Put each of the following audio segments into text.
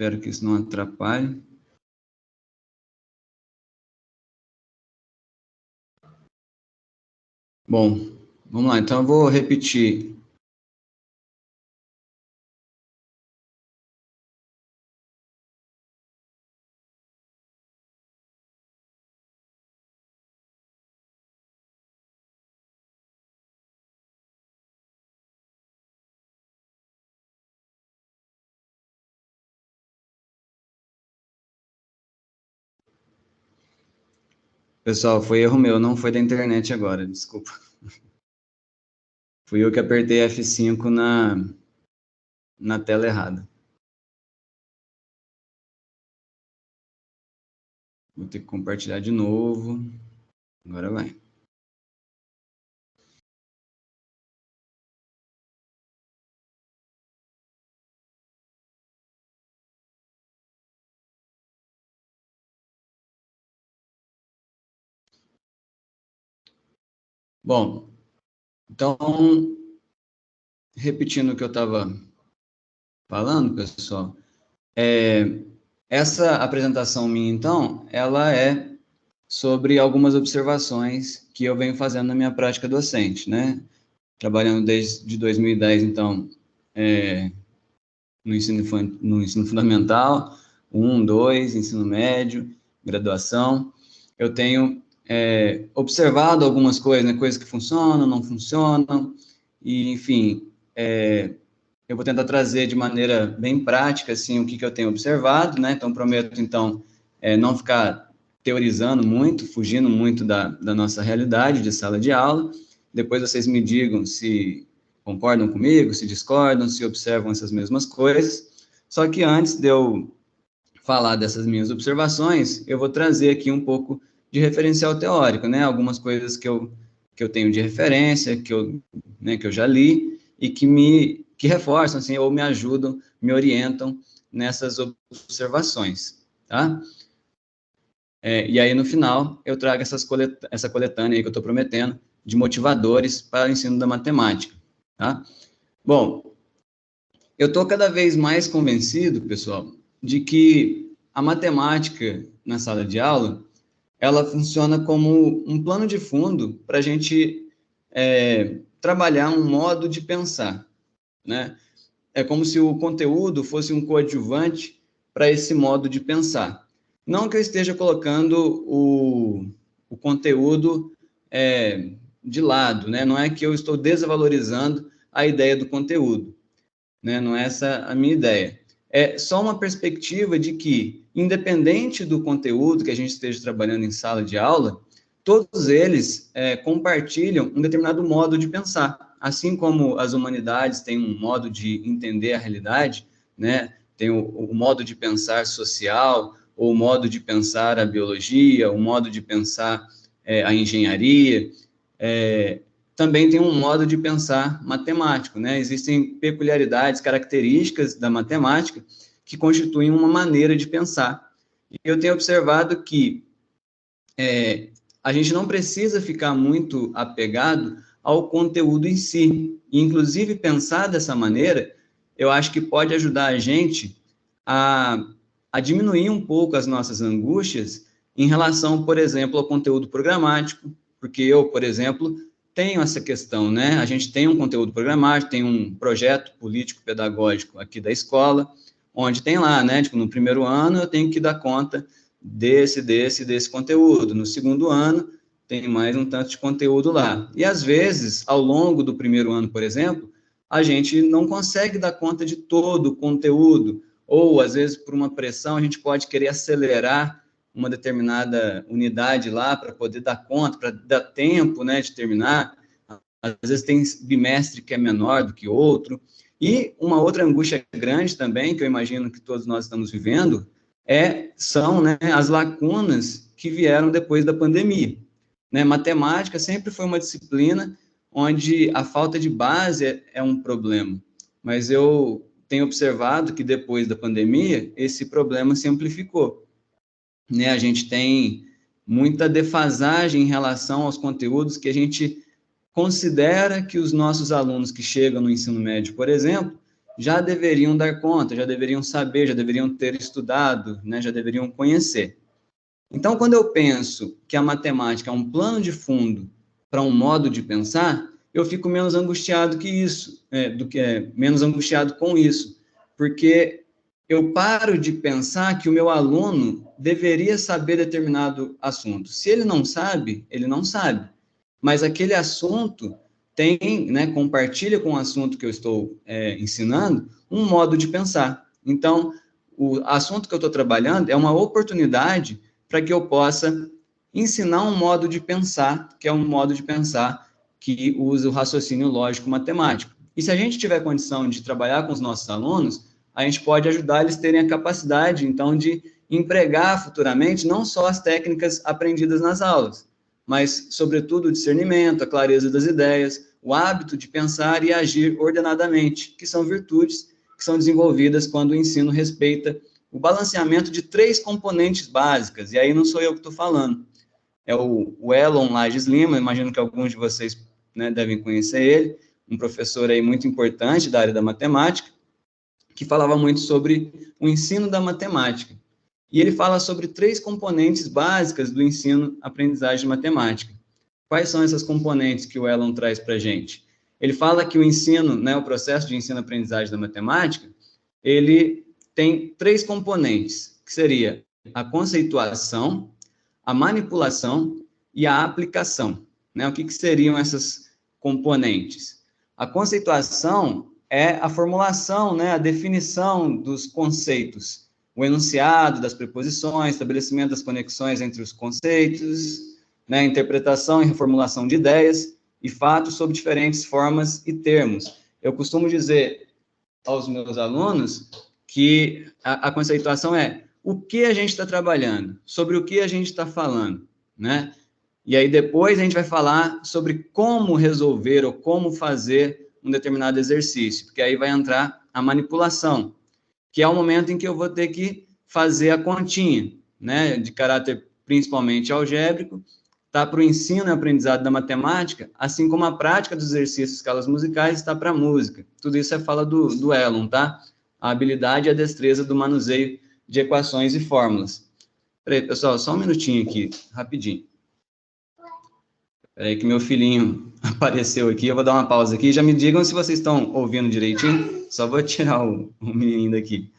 Espero que isso não atrapalhe. Bom, vamos lá. Então, eu vou repetir. Pessoal, foi erro meu, não foi da internet agora, desculpa. Fui eu que apertei F5 na tela errada. Vou ter que compartilhar de novo. Agora vai. Bom, então, repetindo o que eu estava falando, pessoal, essa apresentação minha, então, ela é sobre algumas observações que eu venho fazendo na minha prática docente, né? Trabalhando desde 2010, então, no ensino fundamental, 1, 2, ensino médio, graduação. Eu tenho observado algumas coisas, né? Coisas que funcionam, não funcionam, e, enfim, eu vou tentar trazer de maneira bem prática, assim, o que eu tenho observado, né? Então, prometo, então, não ficar teorizando muito, fugindo muito da nossa realidade de sala de aula. Depois vocês me digam se concordam comigo, se discordam, se observam essas mesmas coisas. Só que antes de eu falar dessas minhas observações, eu vou trazer aqui um pouco de referencial teórico, né? Algumas coisas que eu tenho de referência, que eu já li, e que reforçam, assim, ou me ajudam, me orientam nessas observações, tá? E aí, no final, eu trago essa coletânea aí que eu estou prometendo, de motivadores para o ensino da matemática, tá? Bom, eu estou cada vez mais convencido, pessoal, de que a matemática na sala de aula, ela funciona como um plano de fundo para a gente trabalhar um modo de pensar, né? É como se o conteúdo fosse um coadjuvante para esse modo de pensar. Não que eu esteja colocando o conteúdo de lado, né? Não é que eu estou desvalorizando a ideia do conteúdo, né? Não é essa a minha ideia. É só uma perspectiva de que, independente do conteúdo que a gente esteja trabalhando em sala de aula, todos eles compartilham um determinado modo de pensar. Assim como as humanidades têm um modo de entender a realidade, né? Tem o modo de pensar social, ou o modo de pensar a biologia, o modo de pensar a engenharia, também tem um modo de pensar matemático, né? Existem peculiaridades, características da matemática que constituem uma maneira de pensar. E eu tenho observado que a gente não precisa ficar muito apegado ao conteúdo em si. E, inclusive, pensar dessa maneira, eu acho que pode ajudar a gente a diminuir um pouco as nossas angústias em relação, por exemplo, ao conteúdo programático, porque eu, por exemplo, tenho essa questão, né? A gente tem um conteúdo programático, tem um projeto político-pedagógico aqui da escola, onde tem lá, né? Tipo, no primeiro ano eu tenho que dar conta desse conteúdo. No segundo ano, tem mais um tanto de conteúdo lá. E, às vezes, ao longo do primeiro ano, por exemplo, a gente não consegue dar conta de todo o conteúdo, ou, às vezes, por uma pressão, a gente pode querer acelerar uma determinada unidade lá para poder dar conta, para dar tempo, né, de terminar. Às vezes tem bimestre que é menor do que outro. E uma outra angústia grande também, que eu imagino que todos nós estamos vivendo, são, né, as lacunas que vieram depois da pandemia. Né? Matemática sempre foi uma disciplina onde a falta de base é um problema, mas eu tenho observado que depois da pandemia, esse problema se amplificou. Né? A gente tem muita defasagem em relação aos conteúdos que a gente considera que os nossos alunos que chegam no ensino médio, por exemplo, já deveriam dar conta, já deveriam saber, já deveriam ter estudado, né, já deveriam conhecer. Então, quando eu penso que a matemática é um plano de fundo para um modo de pensar, eu fico menos angustiado que isso, menos angustiado com isso, porque eu paro de pensar que o meu aluno deveria saber determinado assunto. Se ele não sabe, ele não sabe. Mas aquele assunto tem, né, compartilha com o assunto que eu estou ensinando um modo de pensar. Então, o assunto que eu estou trabalhando é uma oportunidade para que eu possa ensinar um modo de pensar, que é um modo de pensar que usa o raciocínio lógico matemático. E se a gente tiver condição de trabalhar com os nossos alunos, a gente pode ajudar eles a terem a capacidade, então, de empregar futuramente não só as técnicas aprendidas nas aulas, mas, sobretudo, o discernimento, a clareza das ideias, o hábito de pensar e agir ordenadamente, que são virtudes que são desenvolvidas quando o ensino respeita o balanceamento de 3 componentes básicas, e aí não sou eu que estou falando, é o Elon Lages Lima, imagino que alguns de vocês, né, devem conhecer ele, um professor aí muito importante da área da matemática, que falava muito sobre o ensino da matemática. E ele fala sobre 3 componentes básicas do ensino-aprendizagem de matemática. Quais são essas componentes que o Elon traz para a gente? Ele fala que o ensino, né, o processo de ensino-aprendizagem da matemática, ele tem 3 componentes, que seria a conceituação, a manipulação e a aplicação. Né? O que seriam essas componentes? A conceituação é a formulação, né, a definição dos conceitos, o enunciado das preposições, estabelecimento das conexões entre os conceitos, né, interpretação e reformulação de ideias e fatos sob diferentes formas e termos. Eu costumo dizer aos meus alunos que a conceituação é o que a gente está trabalhando, sobre o que a gente está falando, né? E aí depois a gente vai falar sobre como resolver ou como fazer um determinado exercício, porque aí vai entrar a manipulação, que é o momento em que eu vou ter que fazer a continha, né, de caráter principalmente algébrico, está para o ensino e aprendizado da matemática, assim como a prática dos exercícios de escalas musicais está para a música. Tudo isso é fala do Elon, tá? A habilidade e a destreza do manuseio de equações e fórmulas. Peraí, pessoal, só um minutinho aqui, rapidinho. Peraí que meu filhinho apareceu aqui, eu vou dar uma pausa aqui. Já me digam se vocês estão ouvindo direitinho. Só vou tirar o menininho daqui.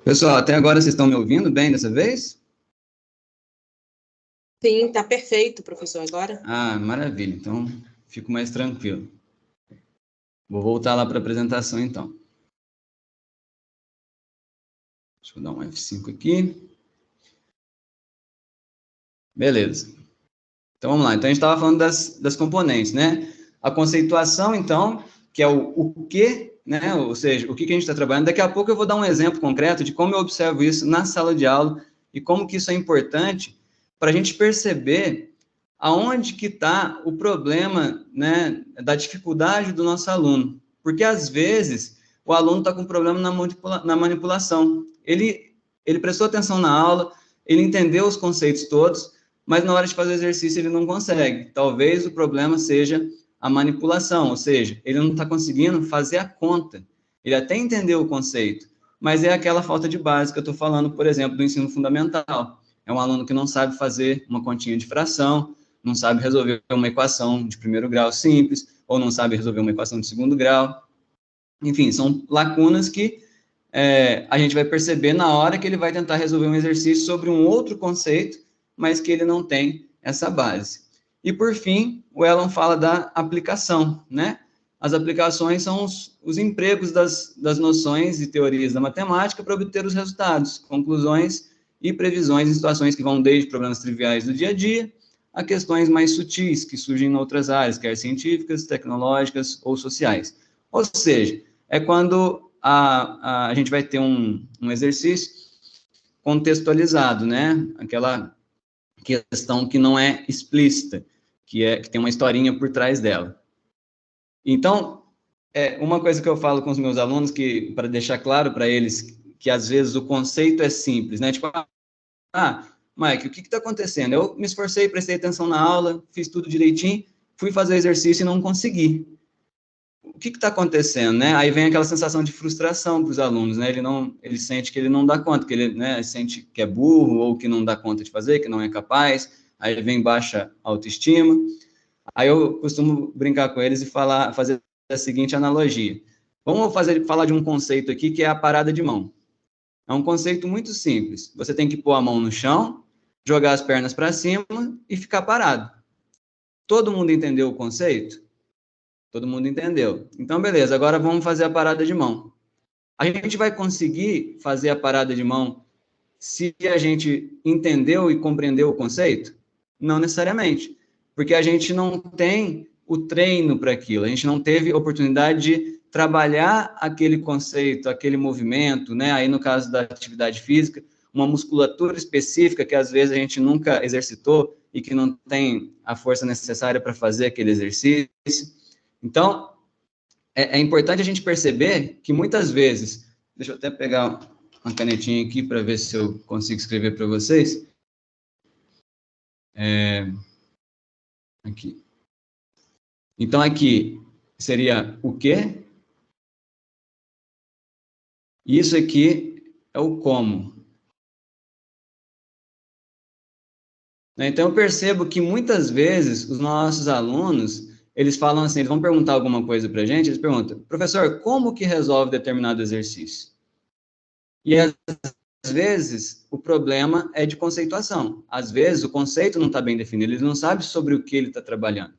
Pessoal, até agora vocês estão me ouvindo bem dessa vez? Sim, está perfeito, professor, agora. Ah, maravilha. Então, fico mais tranquilo. Vou voltar lá para a apresentação, então. Deixa eu dar um F5 aqui. Beleza. Então, vamos lá. Então, a gente estava falando das componentes, né? A conceituação, então, que é o que, né? Ou seja, o que a gente está trabalhando. Daqui a pouco eu vou dar um exemplo concreto de como eu observo isso na sala de aula e como que isso é importante para a gente perceber aonde que está o problema, né, da dificuldade do nosso aluno. Porque, às vezes, o aluno está com problema na manipulação. Ele prestou atenção na aula, ele entendeu os conceitos todos, mas na hora de fazer o exercício ele não consegue. Talvez o problema seja a manipulação, ou seja, ele não está conseguindo fazer a conta. Ele até entendeu o conceito, mas é aquela falta de base que eu estou falando, por exemplo, do ensino fundamental. É um aluno que não sabe fazer uma continha de fração, não sabe resolver uma equação de primeiro grau simples, ou não sabe resolver uma equação de segundo grau. Enfim, são lacunas que a gente vai perceber na hora que ele vai tentar resolver um exercício sobre um outro conceito, mas que ele não tem essa base. E, por fim, o Elon fala da aplicação, né? As aplicações são os empregos das noções e teorias da matemática para obter os resultados, conclusões e previsões em situações que vão desde problemas triviais do dia a dia a questões mais sutis que surgem em outras áreas, quer científicas, tecnológicas ou sociais. Ou seja, é quando a gente vai ter um exercício contextualizado, né? Aquela questão que não é explícita, que tem uma historinha por trás dela. Então, uma coisa que eu falo com os meus alunos, que para deixar claro para eles que às vezes o conceito é simples, né? Tipo, Mike, o que está acontecendo? Eu me esforcei, prestei atenção na aula, fiz tudo direitinho, fui fazer o exercício e não consegui. O que está acontecendo, né? Aí vem aquela sensação de frustração para os alunos, né? Ele sente que ele não dá conta, que ele, né, sente que é burro ou que não dá conta de fazer, que não é capaz. Aí vem baixa autoestima. Aí eu costumo brincar com eles e fazer a seguinte analogia. Vamos falar de um conceito aqui que é a parada de mão. É um conceito muito simples. Você tem que pôr a mão no chão, jogar as pernas para cima e ficar parado. Todo mundo entendeu o conceito? Todo mundo entendeu. Então, beleza, agora vamos fazer a parada de mão. A gente vai conseguir fazer a parada de mão se a gente entendeu e compreendeu o conceito? Não necessariamente, porque a gente não tem o treino para aquilo, a gente não teve oportunidade de trabalhar aquele conceito, aquele movimento, né? Aí no caso da atividade física, uma musculatura específica que às vezes a gente nunca exercitou e que não tem a força necessária para fazer aquele exercício. Então, é importante a gente perceber que muitas vezes, deixa eu até pegar uma canetinha aqui para ver se eu consigo escrever para vocês. Aqui. Então, aqui seria o quê? E isso aqui é o como. Então, eu percebo que muitas vezes os nossos alunos, eles falam assim, eles vão perguntar alguma coisa para a gente, eles perguntam, professor, como que resolve determinado exercício? E às vezes o problema é de conceituação. Às vezes o conceito não está bem definido, ele não sabe sobre o que ele está trabalhando.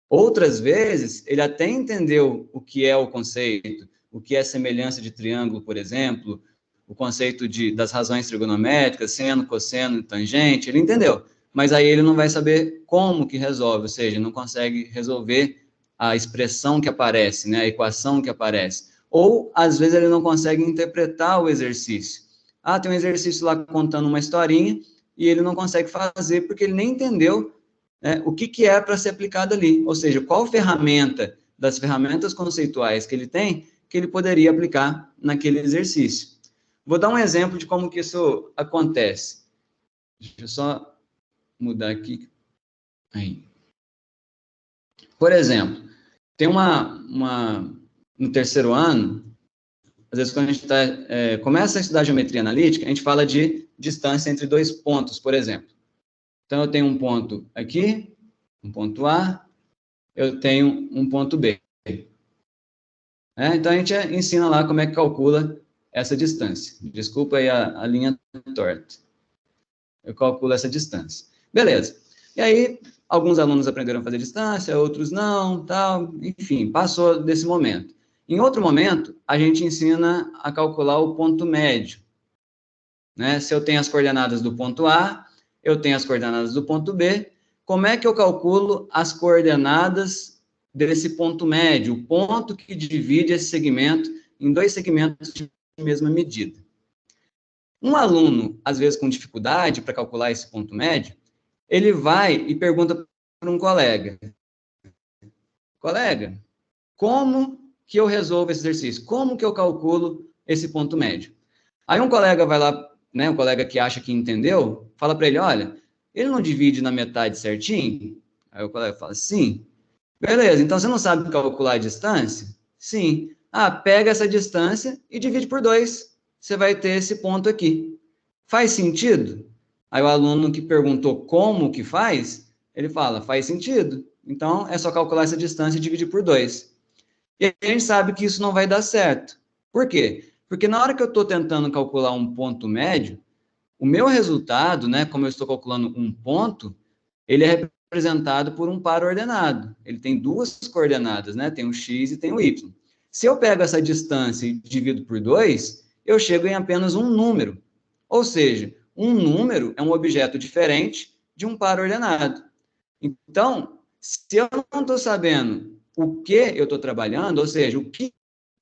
Outras vezes, ele até entendeu o que é o conceito, o que é semelhança de triângulo, por exemplo, o conceito das razões trigonométricas, seno, cosseno, tangente, ele entendeu. Mas aí ele não vai saber como que resolve, ou seja, não consegue resolver a expressão que aparece, né, a equação que aparece. Ou, às vezes, ele não consegue interpretar o exercício. Tem um exercício lá contando uma historinha e ele não consegue fazer porque ele nem entendeu o que é para ser aplicado ali, ou seja, qual ferramenta das ferramentas conceituais que ele tem que ele poderia aplicar naquele exercício. Vou dar um exemplo de como que isso acontece. Deixa eu só mudar aqui. Aí. Por exemplo, tem no terceiro ano, às vezes quando a gente começa a estudar geometria analítica, a gente fala de distância entre dois pontos, por exemplo. Então, eu tenho um ponto aqui, um ponto A, eu tenho um ponto B. Então, a gente ensina lá como é que calcula essa distância. Desculpa aí a linha torta. Eu calculo essa distância. Beleza. E aí, alguns alunos aprenderam a fazer distância, outros não, tal. Enfim, passou desse momento. Em outro momento, a gente ensina a calcular o ponto médio. Se eu tenho as coordenadas do ponto A, eu tenho as coordenadas do ponto B, como é que eu calculo as coordenadas desse ponto médio, o ponto que divide esse segmento em dois segmentos de mesma medida? Um aluno, às vezes com dificuldade para calcular esse ponto médio, ele vai e pergunta para um colega, como que eu resolvo esse exercício? Como que eu calculo esse ponto médio? Aí um colega vai lá, um colega que acha que entendeu, fala para ele, olha, ele não divide na metade certinho? Aí o colega fala, sim. Beleza, então você não sabe calcular a distância? Sim. Pega essa distância e divide por 2. Você vai ter esse ponto aqui. Faz sentido? Aí o aluno que perguntou como que faz, ele fala, faz sentido. Então, é só calcular essa distância e dividir por 2. E a gente sabe que isso não vai dar certo. Por quê? Porque na hora que eu estou tentando calcular um ponto médio, o meu resultado, como eu estou calculando um ponto, ele é representado por um par ordenado. Ele tem duas coordenadas, tem o x e tem o y. Se eu pego essa distância e divido por 2, eu chego em apenas um número. Ou seja, um número é um objeto diferente de um par ordenado. Então, se eu não estou sabendo o que eu estou trabalhando, ou seja, o que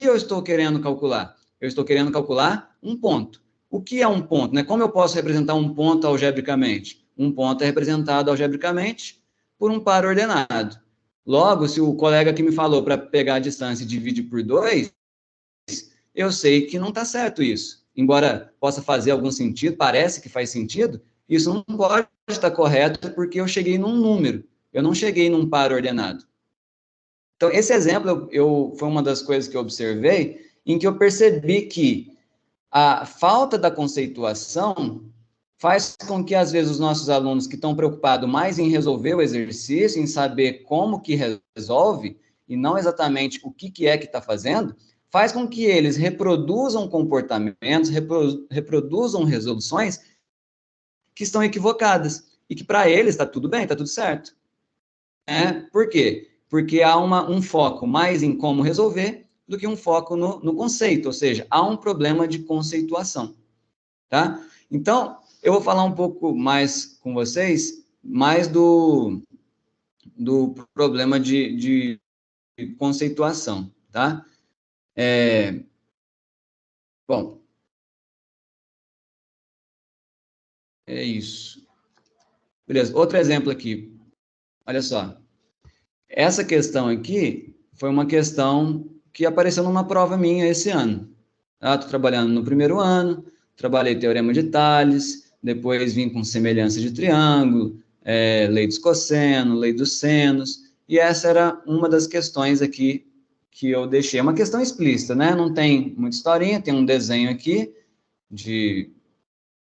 eu estou querendo calcular? Eu estou querendo calcular um ponto. O que é um ponto, né? Como eu posso representar um ponto algebricamente? Um ponto é representado algebricamente por um par ordenado. Logo, se o colega que me falou para pegar a distância e dividir por 2, eu sei que não está certo isso. Embora possa fazer algum sentido, parece que faz sentido, isso não pode estar correto porque eu cheguei num número, eu não cheguei num par ordenado. Então, esse exemplo foi uma das coisas que eu observei, em que eu percebi que a falta da conceituação faz com que, às vezes, os nossos alunos que estão preocupados mais em resolver o exercício, em saber como que resolve, e não exatamente o que é que está fazendo, faz com que eles reproduzam comportamentos, reproduzam resoluções que estão equivocadas, e que para eles está tudo bem, está tudo certo. Por quê? Porque há um foco mais em como resolver do que um foco no conceito, ou seja, há um problema de conceituação, tá? Então, eu vou falar um pouco mais com vocês, mais do problema de conceituação, tá? Bom, é isso. Beleza, outro exemplo aqui. Olha só. Essa questão aqui foi uma questão que apareceu numa prova minha esse ano. Estou trabalhando no primeiro ano, trabalhei teorema de Tales, depois vim com semelhança de triângulo, lei dos cossenos, lei dos senos, e essa era uma das questões aqui que eu deixei. É uma questão explícita, né? Não tem muita historinha, tem um desenho aqui de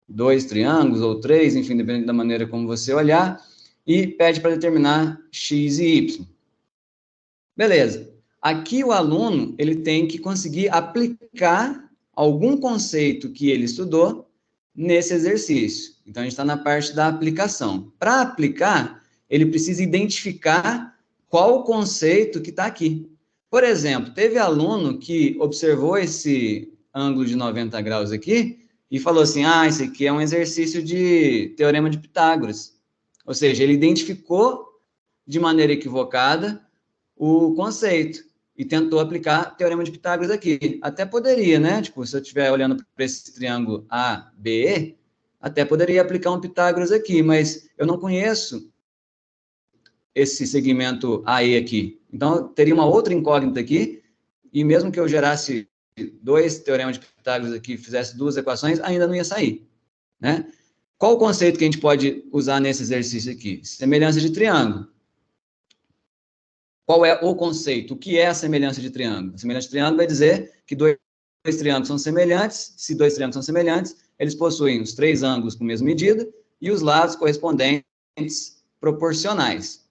2 triângulos ou 3, enfim, dependendo da maneira como você olhar, e pede para determinar x e y. Beleza. Aqui o aluno ele tem que conseguir aplicar algum conceito que ele estudou nesse exercício. Então, a gente está na parte da aplicação. Para aplicar, ele precisa identificar qual o conceito que está aqui. Por exemplo, teve aluno que observou esse ângulo de 90 graus aqui e falou assim, esse aqui é um exercício de teorema de Pitágoras. Ou seja, ele identificou de maneira equivocada o conceito e tentou aplicar teorema de Pitágoras aqui. Até poderia, né? Tipo, se eu estiver olhando para esse triângulo ABE, até poderia aplicar um Pitágoras aqui, mas eu não conheço esse segmento AE aqui. Então, teria uma outra incógnita aqui, e mesmo que eu gerasse 2 teoremas de Pitágoras aqui e fizesse 2 equações, ainda não ia sair, né? Qual o conceito que a gente pode usar nesse exercício aqui? Semelhança de triângulo. Qual é o conceito? O que é a semelhança de triângulo? A semelhança de triângulo vai dizer que dois triângulos são semelhantes. Se 2 triângulos são semelhantes, eles possuem os 3 ângulos com a mesma medida e os lados correspondentes proporcionais.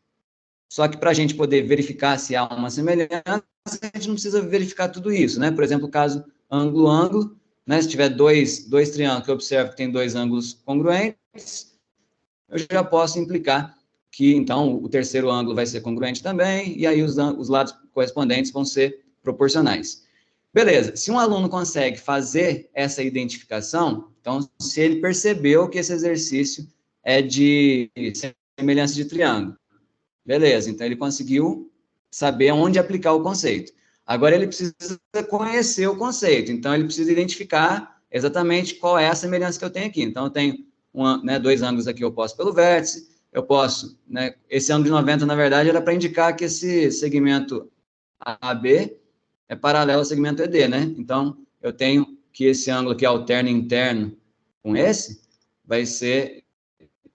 Só que para a gente poder verificar se há uma semelhança, a gente não precisa verificar tudo isso, né? Por exemplo, o caso ângulo-ângulo, né? Se tiver dois triângulos que eu observo que tem 2 ângulos congruentes, eu já posso implicar que, então, o terceiro ângulo vai ser congruente também, e aí os lados correspondentes vão ser proporcionais. Beleza, se um aluno consegue fazer essa identificação, então, se ele percebeu que esse exercício é de semelhança de triângulo, beleza, então ele conseguiu saber onde aplicar o conceito. Agora ele precisa conhecer o conceito, então ele precisa identificar exatamente qual é a semelhança que eu tenho aqui. Então, eu tenho 2 ângulos aqui opostos pelo vértice, eu posso, esse ângulo de 90, na verdade, era para indicar que esse segmento AB é paralelo ao segmento ED, né? Então, eu tenho que esse ângulo aqui alterno interno com esse, vai ser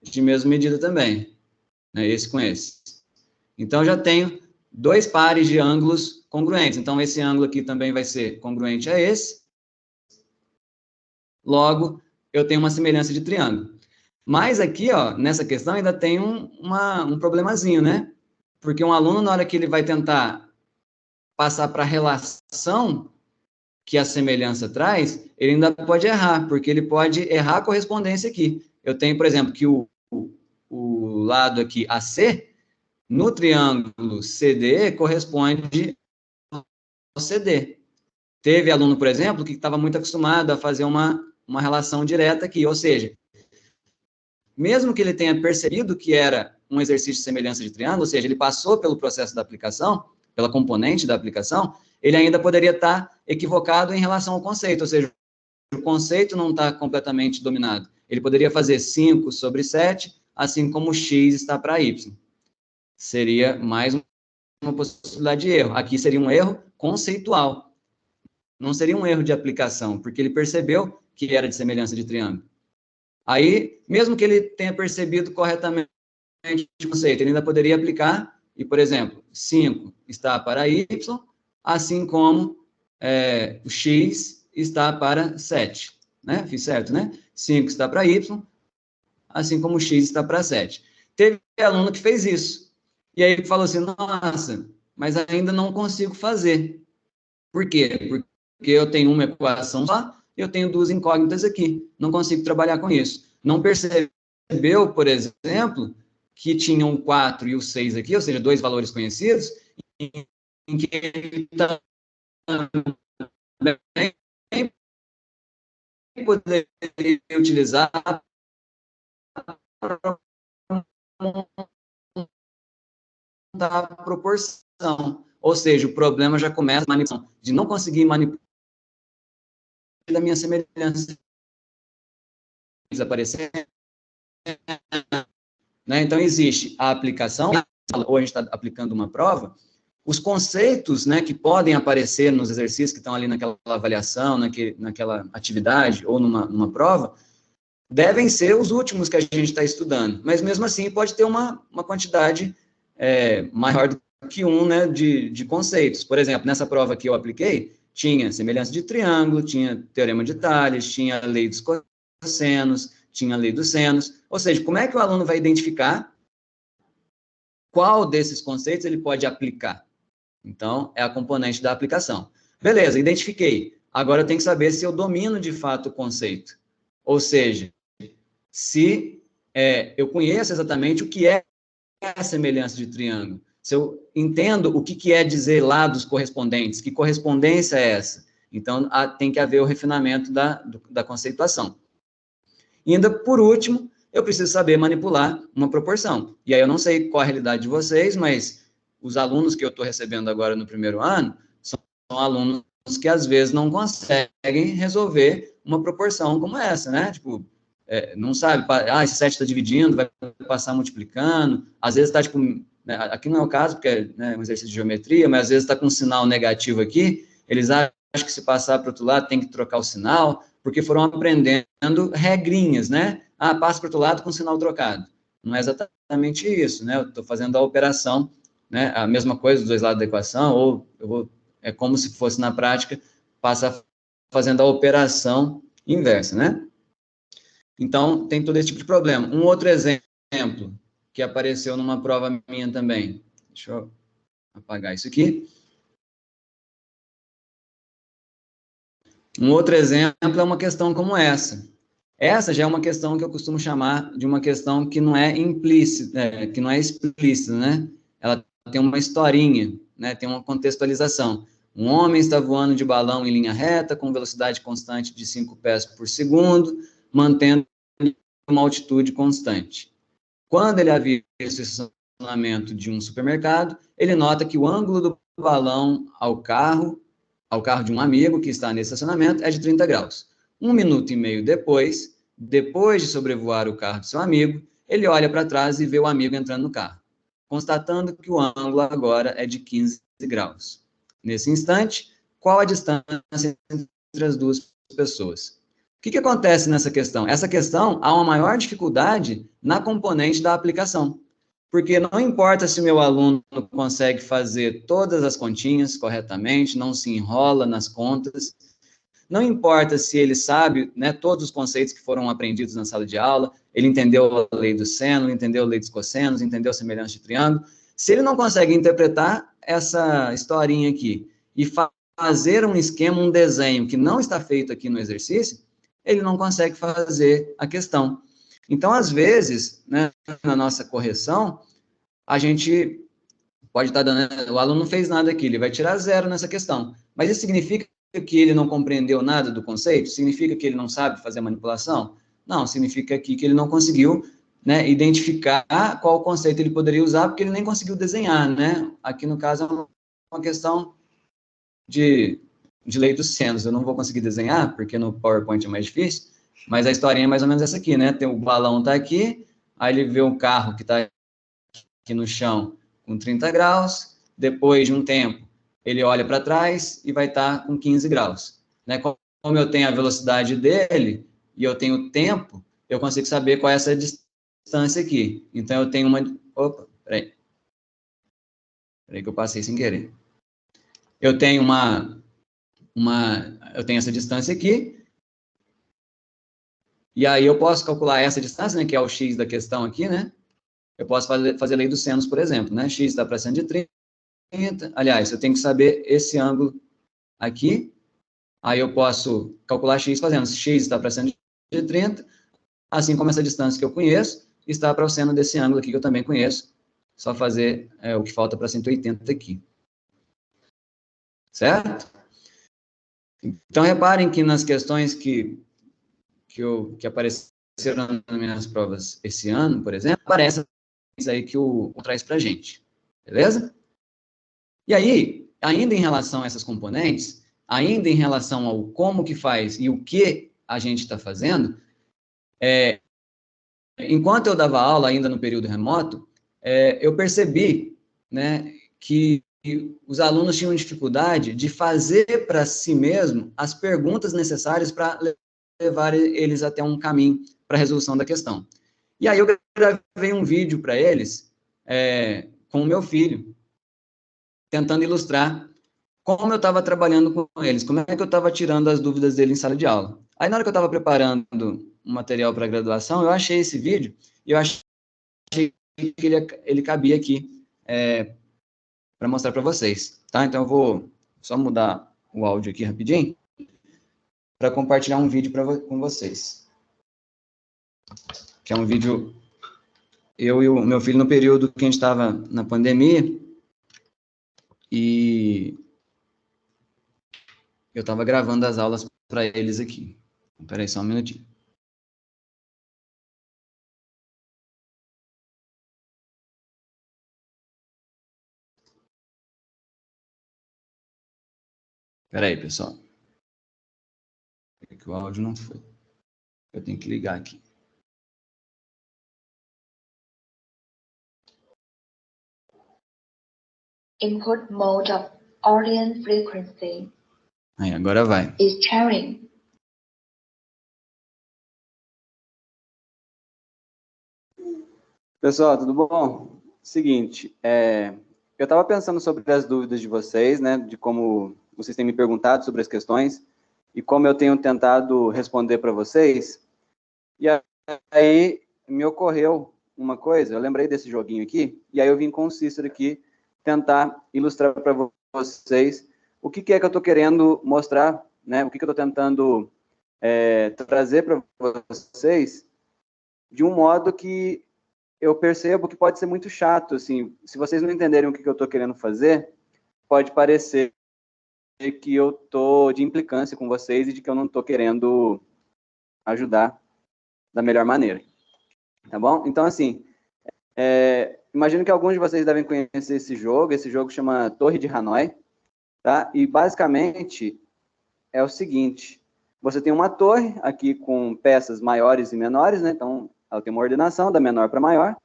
de mesma medida também, né? Esse com esse. Então, eu já tenho 2 pares de ângulos congruentes. Então, esse ângulo aqui também vai ser congruente a esse. Logo, eu tenho uma semelhança de triângulo. Mas aqui, ó, nessa questão, ainda tem um problemazinho, né? Porque um aluno, na hora que ele vai tentar passar para a relação que a semelhança traz, ele ainda pode errar, porque ele pode errar a correspondência aqui. Eu tenho, por exemplo, que o lado aqui AC, no triângulo CDE, corresponde ao CD. Teve aluno, por exemplo, que estava muito acostumado a fazer uma relação direta aqui, ou seja, mesmo que ele tenha percebido que era um exercício de semelhança de triângulo, ou seja, ele passou pelo processo da aplicação, pela componente da aplicação, ele ainda poderia estar equivocado em relação ao conceito, ou seja, o conceito não está completamente dominado. Ele poderia fazer 5 sobre 7, assim como x está para y. Seria mais uma possibilidade de erro. Aqui seria um erro conceitual. Não seria um erro de aplicação, porque ele percebeu que era de semelhança de triângulo. Aí, mesmo que ele tenha percebido corretamente o conceito, ele ainda poderia aplicar, e, por exemplo, 5 está para y, assim como o x está para 7. Né? Fiz certo, né? 5 está para y, assim como o x está para 7. Teve aluno que fez isso. E aí ele falou assim, nossa, mas ainda não consigo fazer. Por quê? Porque eu tenho uma equação só, eu tenho 2 incógnitas aqui. Não consigo trabalhar com isso. Não percebeu, por exemplo, que tinha o 4 e o 6 aqui, ou seja, 2 valores conhecidos, em que ele também poderia utilizar da proporção. Ou seja, o problema já começa a manipulação, de não conseguir manipular da minha semelhança desaparecer. Né? Então, existe a aplicação, ou a gente está aplicando uma prova, os conceitos, né, que podem aparecer nos exercícios que estão ali naquela avaliação, naquela atividade ou numa prova, devem ser os últimos que a gente está estudando. Mas, mesmo assim, pode ter uma quantidade maior do que um, né, de conceitos. Por exemplo, nessa prova que eu apliquei, tinha semelhança de triângulo, tinha teorema de Tales, tinha a lei dos cossenos, tinha a lei dos senos. Ou seja, como é que o aluno vai identificar qual desses conceitos ele pode aplicar? Então, é a componente da aplicação. Beleza, identifiquei. Agora eu tenho que saber se eu domino de fato o conceito. Ou seja, se eu conheço exatamente o que é a semelhança de triângulo. Se eu entendo o que quer dizer lados correspondentes, que correspondência é essa? Então, tem que haver o refinamento da conceituação. E ainda, por último, eu preciso saber manipular uma proporção. E aí eu não sei qual a realidade de vocês, mas os alunos que eu estou recebendo agora no primeiro ano são alunos que, às vezes, não conseguem resolver uma proporção como essa, né? Tipo, não sabe, esse 7 está dividindo, vai passar multiplicando, às vezes está, tipo, né, aqui não é o caso, porque é um exercício de geometria, mas às vezes está com um sinal negativo aqui, eles acham que se passar para o outro lado tem que trocar o sinal, porque foram aprendendo regrinhas, né? Passa para o outro lado com sinal trocado. Não é exatamente isso, né? Eu estou fazendo a operação, né? A mesma coisa dos dois lados da equação, ou é como se fosse na prática, passa fazendo a operação inversa, né? Então, tem todo esse tipo de problema. Um outro exemplo que apareceu numa prova minha também. Deixa eu apagar isso aqui. Um outro exemplo é uma questão como essa. Essa já é uma questão que eu costumo chamar de uma questão que não é implícita, que não é explícita, né? Ela tem uma historinha, né? Tem uma contextualização. Um homem está voando de balão em linha reta, com velocidade constante de 5 pés por segundo, mantendo uma altitude constante. Quando ele avista o estacionamento de um supermercado, ele nota que o ângulo do balão ao carro de um amigo que está nesse estacionamento é de 30 graus. 1 minuto e meio depois de sobrevoar o carro de seu amigo, ele olha para trás e vê o amigo entrando no carro, constatando que o ângulo agora é de 15 graus. Nesse instante, qual a distância entre as duas pessoas? O que acontece nessa questão? Essa questão há uma maior dificuldade na componente da aplicação, porque não importa se o meu aluno consegue fazer todas as continhas corretamente, não se enrola nas contas, não importa se ele sabe, né, todos os conceitos que foram aprendidos na sala de aula, ele entendeu a lei do seno, entendeu a lei dos cossenos, entendeu a semelhança de triângulo, se ele não consegue interpretar essa historinha aqui e fazer um esquema, um desenho que não está feito aqui no exercício, ele não consegue fazer a questão. Então, às vezes, né, na nossa correção, a gente pode estar dando, o aluno não fez nada aqui, ele vai tirar 0 nessa questão. Mas isso significa que ele não compreendeu nada do conceito? Significa que ele não sabe fazer a manipulação? Não, significa aqui que ele não conseguiu, né, identificar qual conceito ele poderia usar, porque ele nem conseguiu desenhar, né? Aqui, no caso, é uma questão de de lei dos senos. Eu não vou conseguir desenhar, porque no PowerPoint é mais difícil, mas a historinha é mais ou menos essa aqui, né? Tem o balão tá aqui, aí ele vê um carro que está aqui no chão com 30 graus, depois de um tempo, ele olha para trás e vai estar com 15 graus. Né? Como eu tenho a velocidade dele e eu tenho o tempo, eu consigo saber qual é essa distância aqui. Então, eu tenho uma... Opa, peraí. Peraí que eu passei sem querer. Eu tenho eu tenho essa distância aqui, e aí eu posso calcular essa distância, né, que é o x da questão aqui, né? Eu posso fazer a lei dos senos, por exemplo, né? X está para 130. Aliás, eu tenho que saber esse ângulo aqui. Aí eu posso calcular x fazendo x está para 130, assim como essa distância que eu conheço está para o seno desse ângulo aqui que eu também conheço. Só fazer o que falta para 180 aqui. Certo? Então, reparem que nas questões que apareceram nas minhas provas esse ano, por exemplo, aparece isso aí que o traz para a gente. Beleza? E aí, ainda em relação a essas componentes, ainda em relação ao como que faz e o que a gente está fazendo, enquanto eu dava aula ainda no período remoto, eu percebi, né, que os alunos tinham dificuldade de fazer para si mesmo as perguntas necessárias para levar eles até um caminho para a resolução da questão. E aí eu gravei um vídeo para eles com o meu filho, tentando ilustrar como eu estava trabalhando com eles, como é que eu estava tirando as dúvidas dele em sala de aula. Aí, na hora que eu estava preparando um material para graduação, eu achei esse vídeo e eu achei que ele cabia aqui para mostrar para vocês, tá? Então, eu vou só mudar o áudio aqui rapidinho para compartilhar um vídeo com vocês. Que é um vídeo, eu e o meu filho no período que a gente estava na pandemia e eu estava gravando as aulas para eles aqui. Espera aí só um minutinho. Espera aí, pessoal. É que o áudio não foi. Eu tenho que ligar aqui. Input mode of audience frequency. Aí, agora vai. Is sharing. Pessoal, tudo bom? Seguinte, eu estava pensando sobre as dúvidas de vocês, né, de como vocês têm me perguntado sobre as questões e como eu tenho tentado responder para vocês. E aí me ocorreu uma coisa, eu lembrei desse joguinho aqui, e aí eu vim com o Cícero aqui tentar ilustrar para vocês o que é que eu estou querendo mostrar, né, o que eu estou tentando trazer para vocês de um modo que eu percebo que pode ser muito chato, assim, se vocês não entenderem o que eu estou querendo fazer, pode parecer que eu estou de implicância com vocês e de que eu não estou querendo ajudar da melhor maneira, tá bom? Então, assim, imagino que alguns de vocês devem conhecer esse jogo chama Torre de Hanoi, tá? E, basicamente, é o seguinte, você tem uma torre aqui com peças maiores e menores, né? Então, ela tem uma ordenação da menor para maior,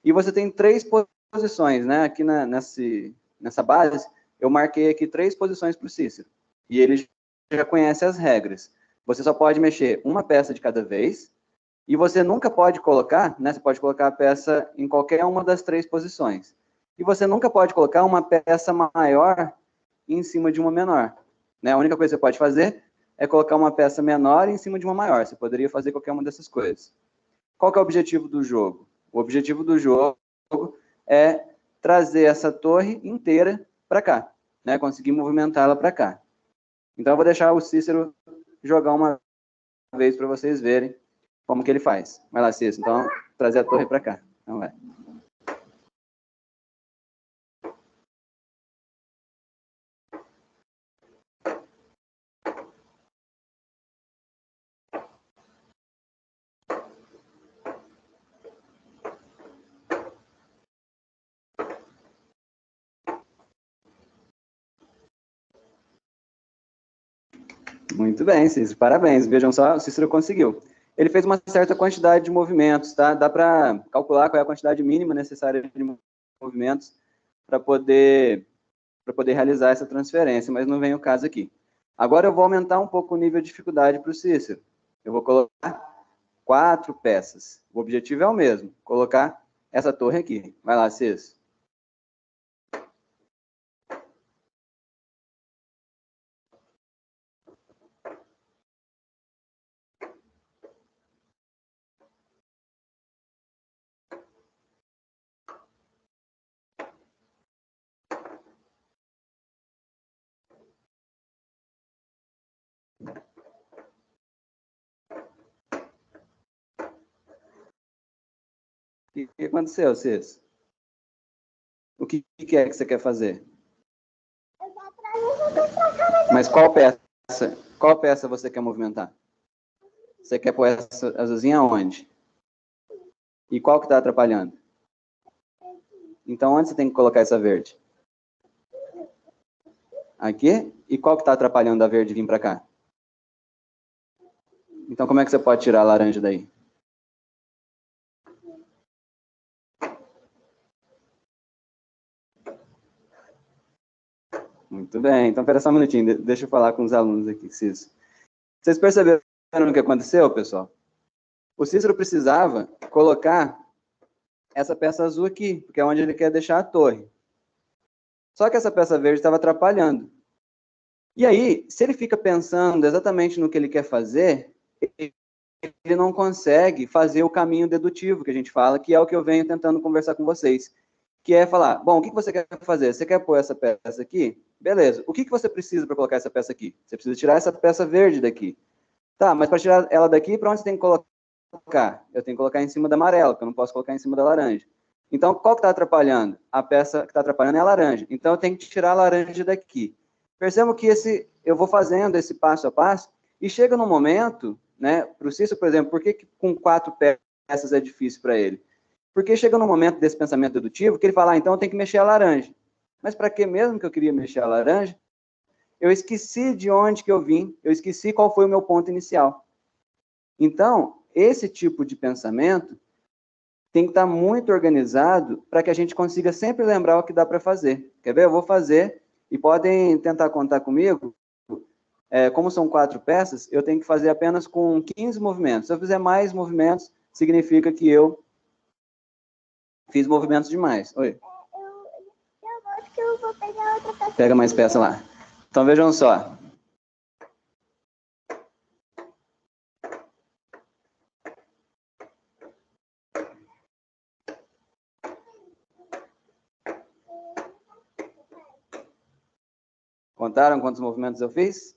e você tem 3 posições, né? Aqui nessa base, eu marquei aqui 3 posições para o Cícero. E ele já conhece as regras. Você só pode mexer uma peça de cada vez, e você nunca pode colocar, né? Você pode colocar a peça em qualquer uma das 3 posições. E você nunca pode colocar uma peça maior em cima de uma menor. Né? A única coisa que você pode fazer é colocar uma peça menor em cima de uma maior. Você poderia fazer qualquer uma dessas coisas. Qual que é o objetivo do jogo? O objetivo do jogo é trazer essa torre inteira para cá, né? Conseguir movimentá-la para cá. Então, eu vou deixar o Cícero jogar uma vez para vocês verem como que ele faz. Vai lá, Cícero. Então, trazer a torre para cá. Então, vai. Muito bem, Cícero, parabéns. Vejam só, o Cícero conseguiu. Ele fez uma certa quantidade de movimentos, tá? Dá para calcular qual é a quantidade mínima necessária de movimentos para poder realizar essa transferência, mas não vem o caso aqui. Agora eu vou aumentar um pouco o nível de dificuldade para o Cícero. Eu vou colocar 4 peças. O objetivo é o mesmo, colocar essa torre aqui. Vai lá, Cícero. O que aconteceu, Cícero? O que é que você quer fazer? Mas qual peça você quer movimentar? Você quer pôr essa azulzinha aonde? E qual que está atrapalhando? Então, onde você tem que colocar essa verde? Aqui? E qual que está atrapalhando a verde vir para cá? Então, como é que você pode tirar a laranja daí? Muito bem. Então, espera só um minutinho. Deixa eu falar com os alunos aqui, Cícero. Vocês perceberam o que aconteceu, pessoal? O Cícero precisava colocar essa peça azul aqui, porque é onde ele quer deixar a torre. Só que essa peça verde estava atrapalhando. E aí, se ele fica pensando exatamente no que ele quer fazer, ele não consegue fazer o caminho dedutivo que a gente fala, que é o que eu venho tentando conversar com vocês. Que é falar, bom, o que você quer fazer? Você quer pôr essa peça aqui? Beleza. O que você precisa para colocar essa peça aqui? Você precisa tirar essa peça verde daqui. Tá, mas para tirar ela daqui, para onde você tem que colocar? Eu tenho que colocar em cima da amarela, porque eu não posso colocar em cima da laranja. Então, qual que está atrapalhando? A peça que está atrapalhando é a laranja. Então, eu tenho que tirar a laranja daqui. Percebam que eu vou fazendo esse passo a passo, e chega num momento, né, para o Cícero, por exemplo, por que com 4 peças é difícil para ele? Porque chega num momento desse pensamento dedutivo que ele fala, então eu tenho que mexer a laranja. Mas para que mesmo que eu queria mexer a laranja? Eu esqueci de onde que eu vim, eu esqueci qual foi o meu ponto inicial. Então, esse tipo de pensamento tem que estar muito organizado para que a gente consiga sempre lembrar o que dá para fazer. Quer ver? Eu vou fazer, e podem tentar contar comigo. Como são 4 peças, eu tenho que fazer apenas com 15 movimentos. Se eu fizer mais movimentos, significa que eu fiz movimentos demais. Oi. Eu acho que eu vou pegar outra peça. Pega mais peça lá. Então, vejam só. Contaram quantos movimentos eu fiz?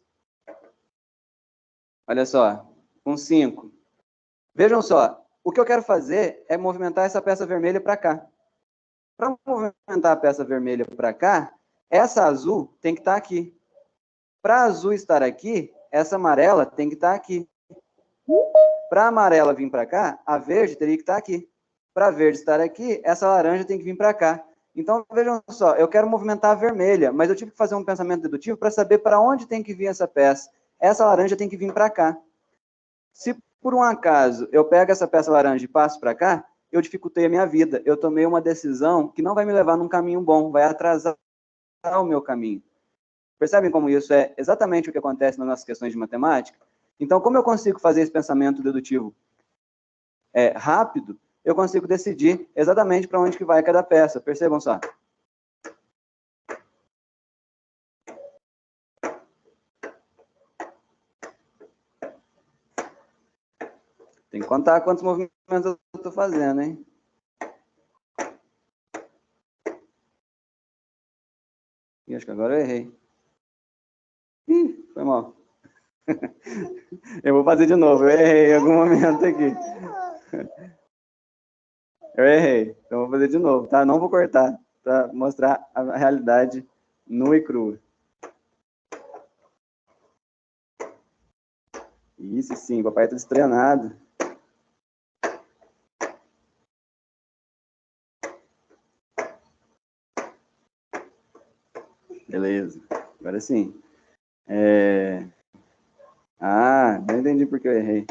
Olha só, com 5. Vejam só, o que eu quero fazer é movimentar essa peça vermelha para cá. Para movimentar a peça vermelha para cá, essa azul tem que estar aqui. Para a azul estar aqui, essa amarela tem que estar aqui. Para a amarela vir para cá, a verde teria que estar aqui. Para a verde estar aqui, essa laranja tem que vir para cá. Então, vejam só, eu quero movimentar a vermelha, mas eu tive que fazer um pensamento dedutivo para saber para onde tem que vir essa peça. Essa laranja tem que vir para cá. Se por um acaso eu pego essa peça laranja e passo para cá, eu dificultei a minha vida. Eu tomei uma decisão que não vai me levar num caminho bom, vai atrasar o meu caminho. Percebem como isso é exatamente o que acontece nas nossas questões de matemática? Então, como eu consigo fazer esse pensamento dedutivo rápido, eu consigo decidir exatamente para onde que vai cada peça. Percebam só. Tem que contar quantos movimentos eu estou fazendo, hein? Ih, acho que agora eu errei. Ih, foi mal. Eu vou fazer de novo. Eu errei em algum momento aqui. Eu errei. Então, vou fazer de novo, tá? Não vou cortar, para mostrar a realidade nua e crua. Isso sim, papai está destreinado. Beleza. Agora sim. Ah, não entendi porque eu errei.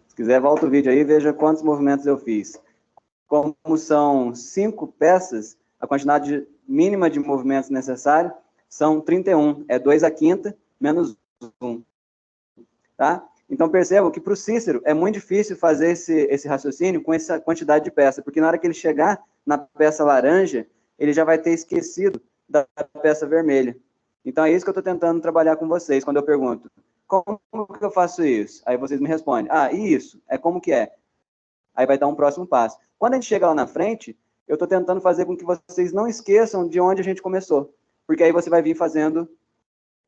Se quiser, volta o vídeo aí e veja quantos movimentos eu fiz. Como são 5 peças, a quantidade mínima de movimentos necessários são 31. É 2 à quinta menos 1. Tá? Então, percebam que para o Cícero é muito difícil fazer esse raciocínio com essa quantidade de peça, porque na hora que ele chegar na peça laranja, ele já vai ter esquecido da peça vermelha. Então, é isso que eu estou tentando trabalhar com vocês, quando eu pergunto, como que eu faço isso? Aí vocês me respondem, ah, e isso? É como que é? Aí vai dar um próximo passo. Quando a gente chega lá na frente, eu estou tentando fazer com que vocês não esqueçam de onde a gente começou, porque aí você vai vir fazendo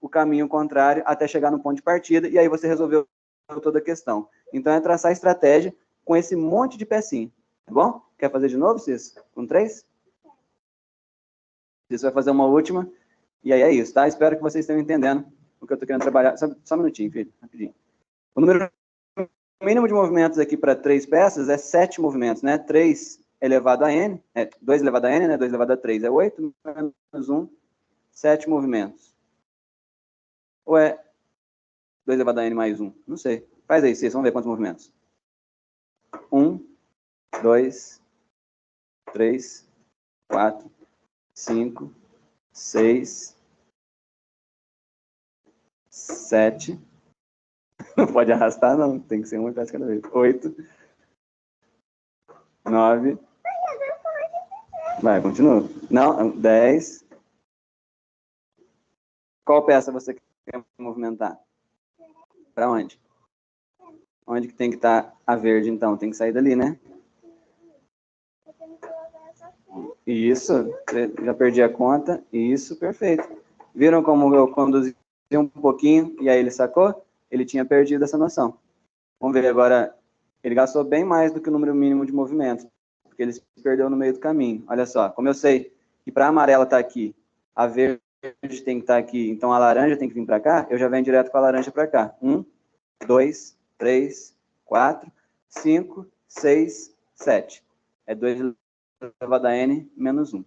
o caminho contrário até chegar no ponto de partida, e aí você resolveu toda a questão. Então, é traçar a estratégia com esse monte de pecinha, tá bom? Quer fazer de novo, Cis? Com 3? Cis vai fazer uma última, e aí é isso, tá? Espero que vocês estejam entendendo o que eu estou querendo trabalhar. Só um minutinho, filho, rapidinho. O número mínimo de movimentos aqui para 3 peças é 7 movimentos, né? 3 elevado a n, 2 elevado a n, né? 2 elevado a 3 é 8, menos 1, 7 movimentos. Ou é 2 elevado a n mais 1? Não sei. Faz aí, vocês vão ver quantos movimentos. 1, 2, 3, 4, 5, 6, 7. Não pode arrastar, não. Tem que ser uma peça cada vez. 8, 9. Vai, continua. Não, 10. Qual peça você quer movimentar? Para onde? Onde que tem que estar a verde, então? Tem que sair dali, né? Isso, já perdi a conta. Isso, perfeito. Viram como eu conduzi um pouquinho e aí ele sacou? Ele tinha perdido essa noção. Vamos ver agora. Ele gastou bem mais do que o número mínimo de movimentos, porque ele se perdeu no meio do caminho. Olha só, como eu sei que para a amarela estar aqui, a verde tem que estar aqui, então a laranja tem que vir para cá, eu já venho direto com a laranja para cá. 1, 2, 3, 4, 5, 6, 7. É 2 elevado a n menos 1.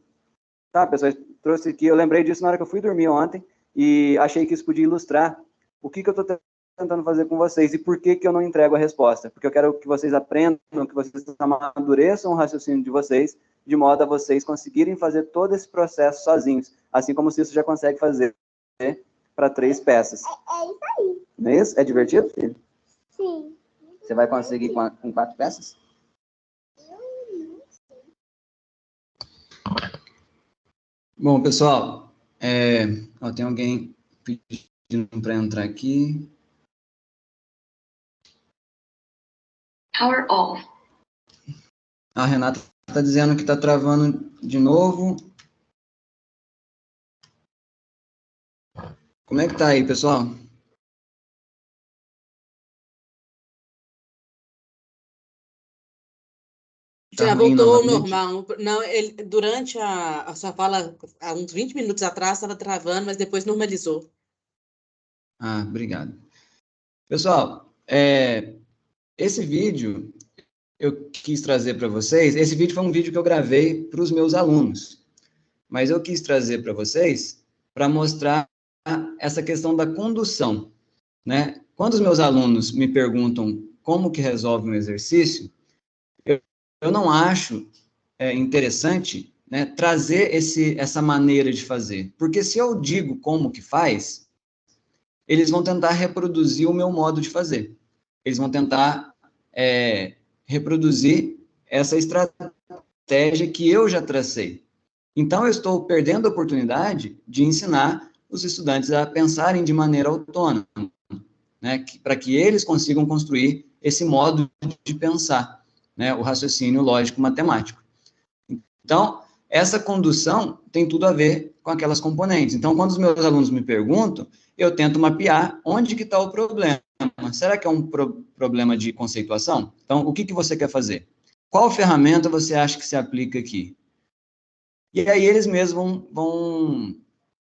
Tá, pessoal, trouxe aqui, eu lembrei disso na hora que eu fui dormir ontem e achei que isso podia ilustrar o que eu estou tentando fazer com vocês e por que eu não entrego a resposta. Porque eu quero que vocês aprendam, que vocês amadureçam o raciocínio de vocês, de modo a vocês conseguirem fazer todo esse processo sozinhos, assim como o Cício já consegue fazer para 3 peças. É isso aí. Não é isso? É divertido, filho? Sim. Você vai conseguir com 4 peças? Bom, pessoal, tem alguém pedindo para entrar aqui. Power off. A Renata está dizendo que está travando de novo. Como é que tá aí, pessoal? Já ruim voltou ao novamente? normal. Não, durante a sua fala, há uns 20 minutos atrás, estava travando, mas depois normalizou. Ah, obrigado. Pessoal, esse vídeo eu quis trazer para vocês. Esse vídeo foi um vídeo que eu gravei para os meus alunos, mas eu quis trazer para vocês para mostrar essa questão da condução, né? Quando os meus alunos me perguntam como que resolve um exercício, eu não acho interessante, né, trazer essa maneira de fazer, porque se eu digo como que faz, eles vão tentar reproduzir o meu modo de fazer. Eles vão tentar reproduzir essa estratégia que eu já tracei. Então, eu estou perdendo a oportunidade de ensinar os estudantes a pensarem de maneira autônoma, né, para que eles consigam construir esse modo de pensar, né, o raciocínio lógico-matemático. Então, essa condução tem tudo a ver com aquelas componentes. Então, quando os meus alunos me perguntam, eu tento mapear onde que está o problema. Será que é um problema de conceituação? Então, o que você quer fazer? Qual ferramenta você acha que se aplica aqui? E aí eles mesmos vão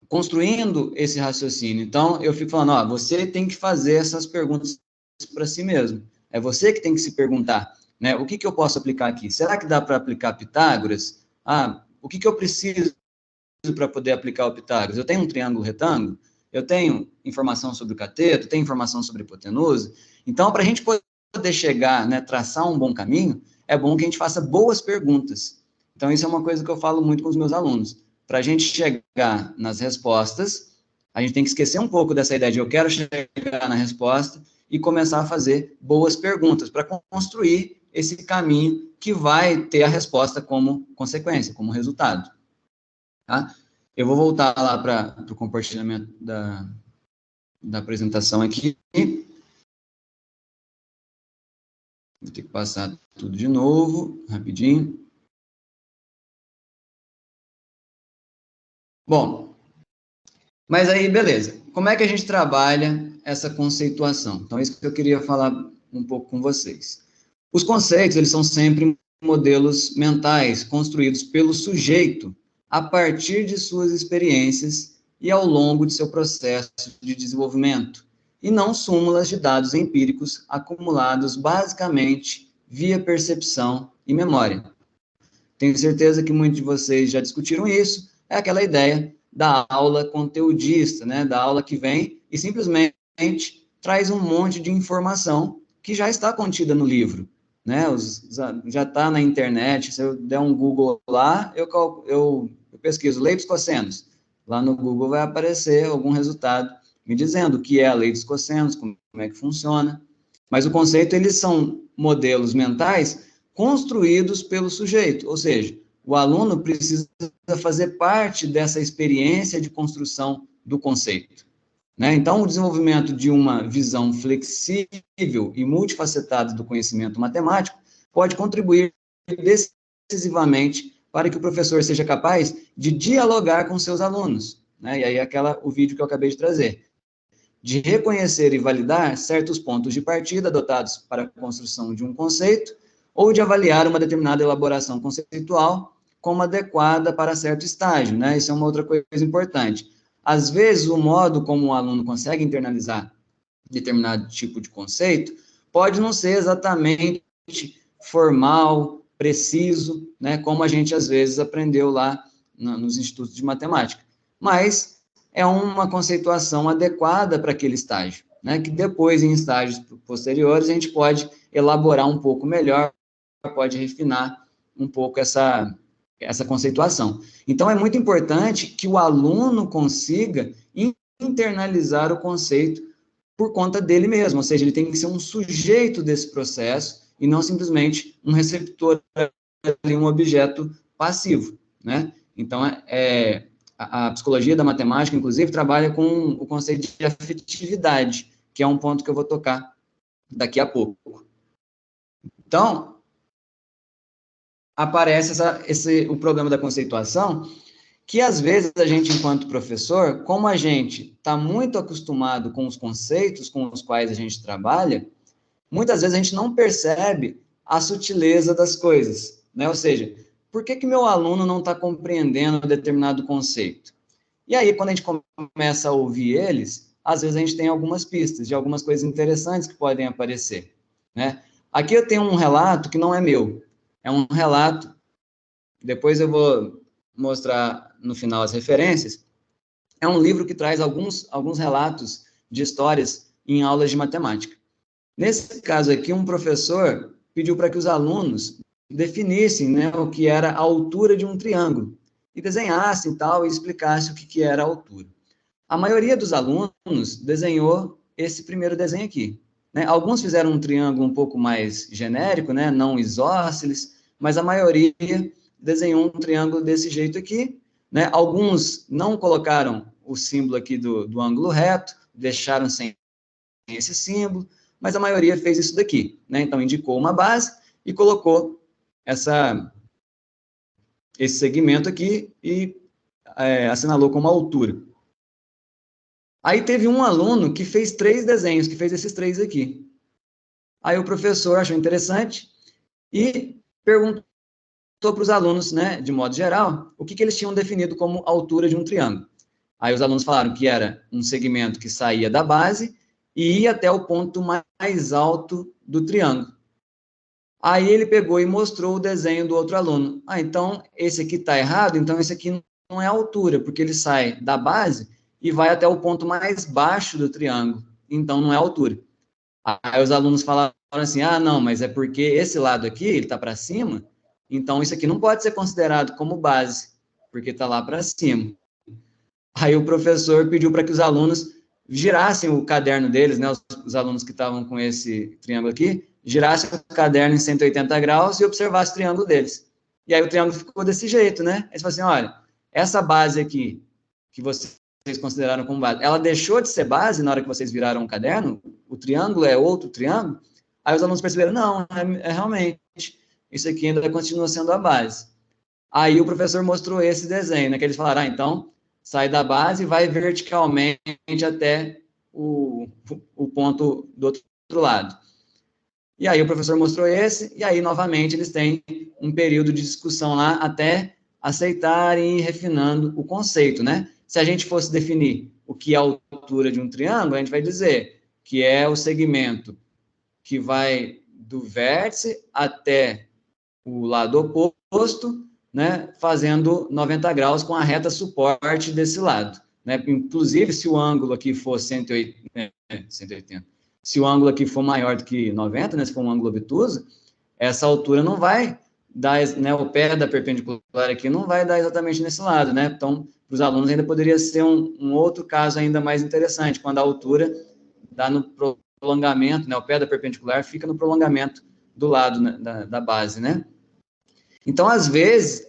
construindo esse raciocínio. Então, eu fico falando, você tem que fazer essas perguntas para si mesmo. É você que tem que se perguntar né? O que eu posso aplicar aqui? Será que dá para aplicar Pitágoras? O que eu preciso para poder aplicar o Pitágoras? Eu tenho um triângulo retângulo? Eu tenho informação sobre o cateto? Tenho informação sobre a hipotenusa? Então, para a gente poder chegar, né, traçar um bom caminho, é bom que a gente faça boas perguntas. Então, isso é uma coisa que eu falo muito com os meus alunos. Para a gente chegar nas respostas, a gente tem que esquecer um pouco dessa ideia de eu quero chegar na resposta e começar a fazer boas perguntas para construir esse caminho que vai ter a resposta como consequência, como resultado. Tá? Eu vou voltar lá para o compartilhamento da apresentação aqui. Vou ter que passar tudo de novo, rapidinho. Bom, mas aí, beleza. Como é que a gente trabalha essa conceituação? Então, isso que eu queria falar um pouco com vocês. Os conceitos, eles são sempre modelos mentais construídos pelo sujeito a partir de suas experiências e ao longo de seu processo de desenvolvimento, e não súmulas de dados empíricos acumulados basicamente via percepção e memória. Tenho certeza que muitos de vocês já discutiram isso, é aquela ideia da aula conteudista, né? Da aula que vem e simplesmente traz um monte de informação que já está contida no livro, né? Já está na internet, se eu der um Google lá, eu pesquiso lei dos cossenos. Lá no Google vai aparecer algum resultado me dizendo o que é a lei dos cossenos, como é que funciona. Mas o conceito, eles são modelos mentais construídos pelo sujeito, ou seja, o aluno precisa fazer parte dessa experiência de construção do conceito, né? Então, o desenvolvimento de uma visão flexível e multifacetada do conhecimento matemático pode contribuir decisivamente para que o professor seja capaz de dialogar com seus alunos, né? E aí o vídeo que eu acabei de trazer, de reconhecer e validar certos pontos de partida adotados para a construção de um conceito, ou de avaliar uma determinada elaboração conceitual como adequada para certo estágio, né? Isso é uma outra coisa importante. Às vezes, o modo como o aluno consegue internalizar determinado tipo de conceito pode não ser exatamente formal, preciso, né? Como a gente, às vezes, aprendeu lá nos institutos de matemática. Mas é uma conceituação adequada para aquele estágio, né? Que depois, em estágios posteriores, a gente pode elaborar um pouco melhor, pode refinar um pouco essa conceituação. Então, é muito importante que o aluno consiga internalizar o conceito por conta dele mesmo, ou seja, ele tem que ser um sujeito desse processo e não simplesmente um receptor, um objeto passivo, né? Então, a psicologia da matemática, inclusive, trabalha com o conceito de afetividade, que é um ponto que eu vou tocar daqui a pouco. Então, aparece o problema da conceituação, que às vezes a gente, enquanto professor, como a gente está muito acostumado com os conceitos com os quais a gente trabalha, muitas vezes a gente não percebe a sutileza das coisas, né? Ou seja, por que meu aluno não está compreendendo determinado conceito? E aí, quando a gente começa a ouvir eles, às vezes a gente tem algumas pistas de algumas coisas interessantes que podem aparecer, né? Aqui eu tenho um relato que não é meu, é um relato, depois eu vou mostrar no final as referências, é um livro que traz alguns relatos de histórias em aulas de matemática. Nesse caso aqui, um professor pediu para que os alunos definissem, né, o que era a altura de um triângulo, e desenhassem e tal, e explicassem o que era a altura. A maioria dos alunos desenhou esse primeiro desenho aqui, né? Alguns fizeram um triângulo um pouco mais genérico, né, não isósceles, mas a maioria desenhou um triângulo desse jeito aqui, né? Alguns não colocaram o símbolo aqui do ângulo reto, deixaram sem esse símbolo, mas a maioria fez isso daqui, né? Então, indicou uma base e colocou esse segmento aqui e assinalou como altura. Aí teve um aluno que fez 3 desenhos, que fez esses 3 aqui. Aí o professor achou interessante e perguntou para os alunos, né, de modo geral, o que eles tinham definido como altura de um triângulo. Aí os alunos falaram que era um segmento que saía da base e ia até o ponto mais alto do triângulo. Aí ele pegou e mostrou o desenho do outro aluno. Ah, então esse aqui está errado, então esse aqui não é a altura, porque ele sai da base e vai até o ponto mais baixo do triângulo, então não é a altura. Aí os alunos falaram assim, ah, não, mas é porque esse lado aqui, ele está para cima, então isso aqui não pode ser considerado como base, porque está lá para cima. Aí o professor pediu para que os alunos girassem o caderno deles, né, os alunos que estavam com esse triângulo aqui, girassem o caderno em 180 graus e observassem o triângulo deles. E aí o triângulo ficou desse jeito, né? Eles falaram assim, olha, essa base aqui, que vocês consideraram como base, ela deixou de ser base na hora que vocês viraram o caderno? O triângulo é outro triângulo? Aí os alunos perceberam, não, é realmente, isso aqui ainda continua sendo a base. Aí o professor mostrou esse desenho, né, que eles falaram, ah, então, sai da base e vai verticalmente até o ponto do outro lado. E aí o professor mostrou esse, e aí, novamente, eles têm um período de discussão lá até aceitarem e ir refinando o conceito, né? Se a gente fosse definir o que é a altura de um triângulo, a gente vai dizer que é o segmento que vai do vértice até o lado oposto, né, fazendo 90 graus com a reta suporte desse lado, né? Inclusive, se o ângulo aqui for 180, se o ângulo aqui for maior do que 90, né, se for um ângulo obtuso, essa altura não vai dar, né, o pé da perpendicular aqui não vai dar exatamente nesse lado, né? Então, para os alunos ainda poderia ser um outro caso ainda mais interessante, quando a altura dá no prolongamento, né, o pé da perpendicular fica no prolongamento do lado, né, da base, né? Então, às vezes,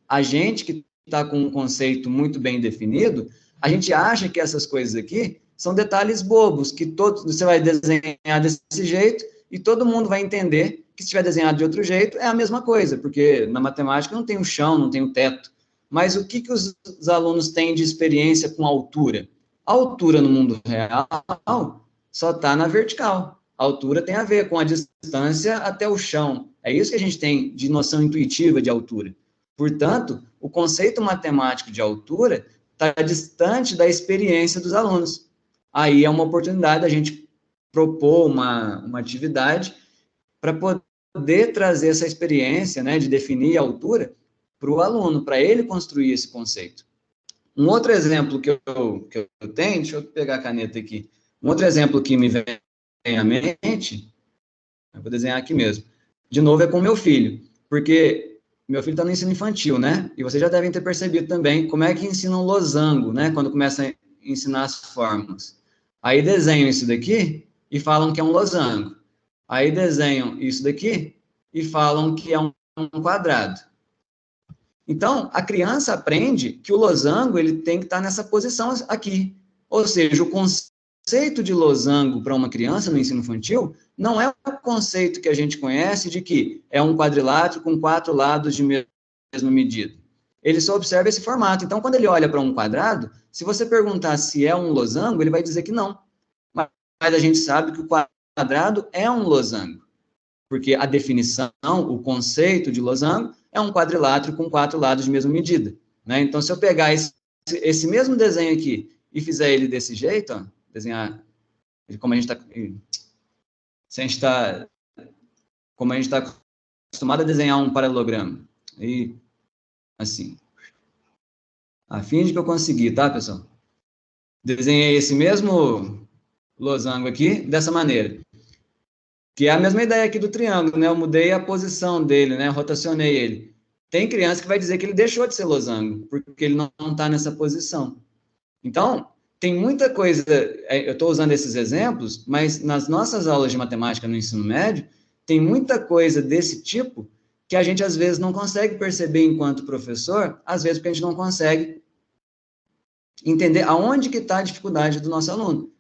a gente que está com um conceito muito bem definido, a gente acha que essas coisas aqui são detalhes bobos, que você vai desenhar desse jeito e todo mundo vai entender que se tiver desenhado de outro jeito é a mesma coisa, porque na matemática não tem o chão, não tem o teto. Mas o que os alunos têm de experiência com altura? A altura no mundo real só está na vertical. A altura tem a ver com a distância até o chão. É isso que a gente tem de noção intuitiva de altura. Portanto, o conceito matemático de altura está distante da experiência dos alunos. Aí é uma oportunidade da gente propor uma atividade para poder trazer essa experiência, né, de definir a altura para o aluno, para ele construir esse conceito. Um outro exemplo que eu tenho, deixa eu pegar a caneta aqui, um outro exemplo que me vem à mente, eu vou desenhar aqui mesmo, de novo é com meu filho, porque meu filho está no ensino infantil, né, e vocês já devem ter percebido também como é que ensinam losango, né, quando começam a ensinar as fórmulas. Aí desenham isso daqui e falam que é um losango. Aí desenham isso daqui e falam que é um quadrado. Então, a criança aprende que o losango ele tem que estar nessa posição aqui. Ou seja, o conceito de losango para uma criança no ensino infantil não é o conceito que a gente conhece de que é um quadrilátero com 4 lados de mesma medida. Ele só observa esse formato. Então, quando ele olha para um quadrado, se você perguntar se é um losango, ele vai dizer que não. Mas a gente sabe que o quadrado é um losango, porque a definição, o conceito de losango é um quadrilátero com 4 lados de mesma medida, né? Então, se eu pegar esse mesmo desenho aqui e fizer ele desse jeito, ó, desenhar ele como a gente está acostumado a desenhar um paralelogramo, e assim, a fim de que eu consegui, tá, pessoal? Desenhei esse mesmo losango aqui dessa maneira, que é a mesma ideia aqui do triângulo, né? Eu mudei a posição dele, né? Rotacionei ele. Tem criança que vai dizer que ele deixou de ser losango, porque ele não está nessa posição. Então, tem muita coisa, eu estou usando esses exemplos, mas nas nossas aulas de matemática no ensino médio, tem muita coisa desse tipo que a gente, às vezes, não consegue perceber enquanto professor, às vezes porque a gente não consegue entender aonde que está a dificuldade do nosso aluno.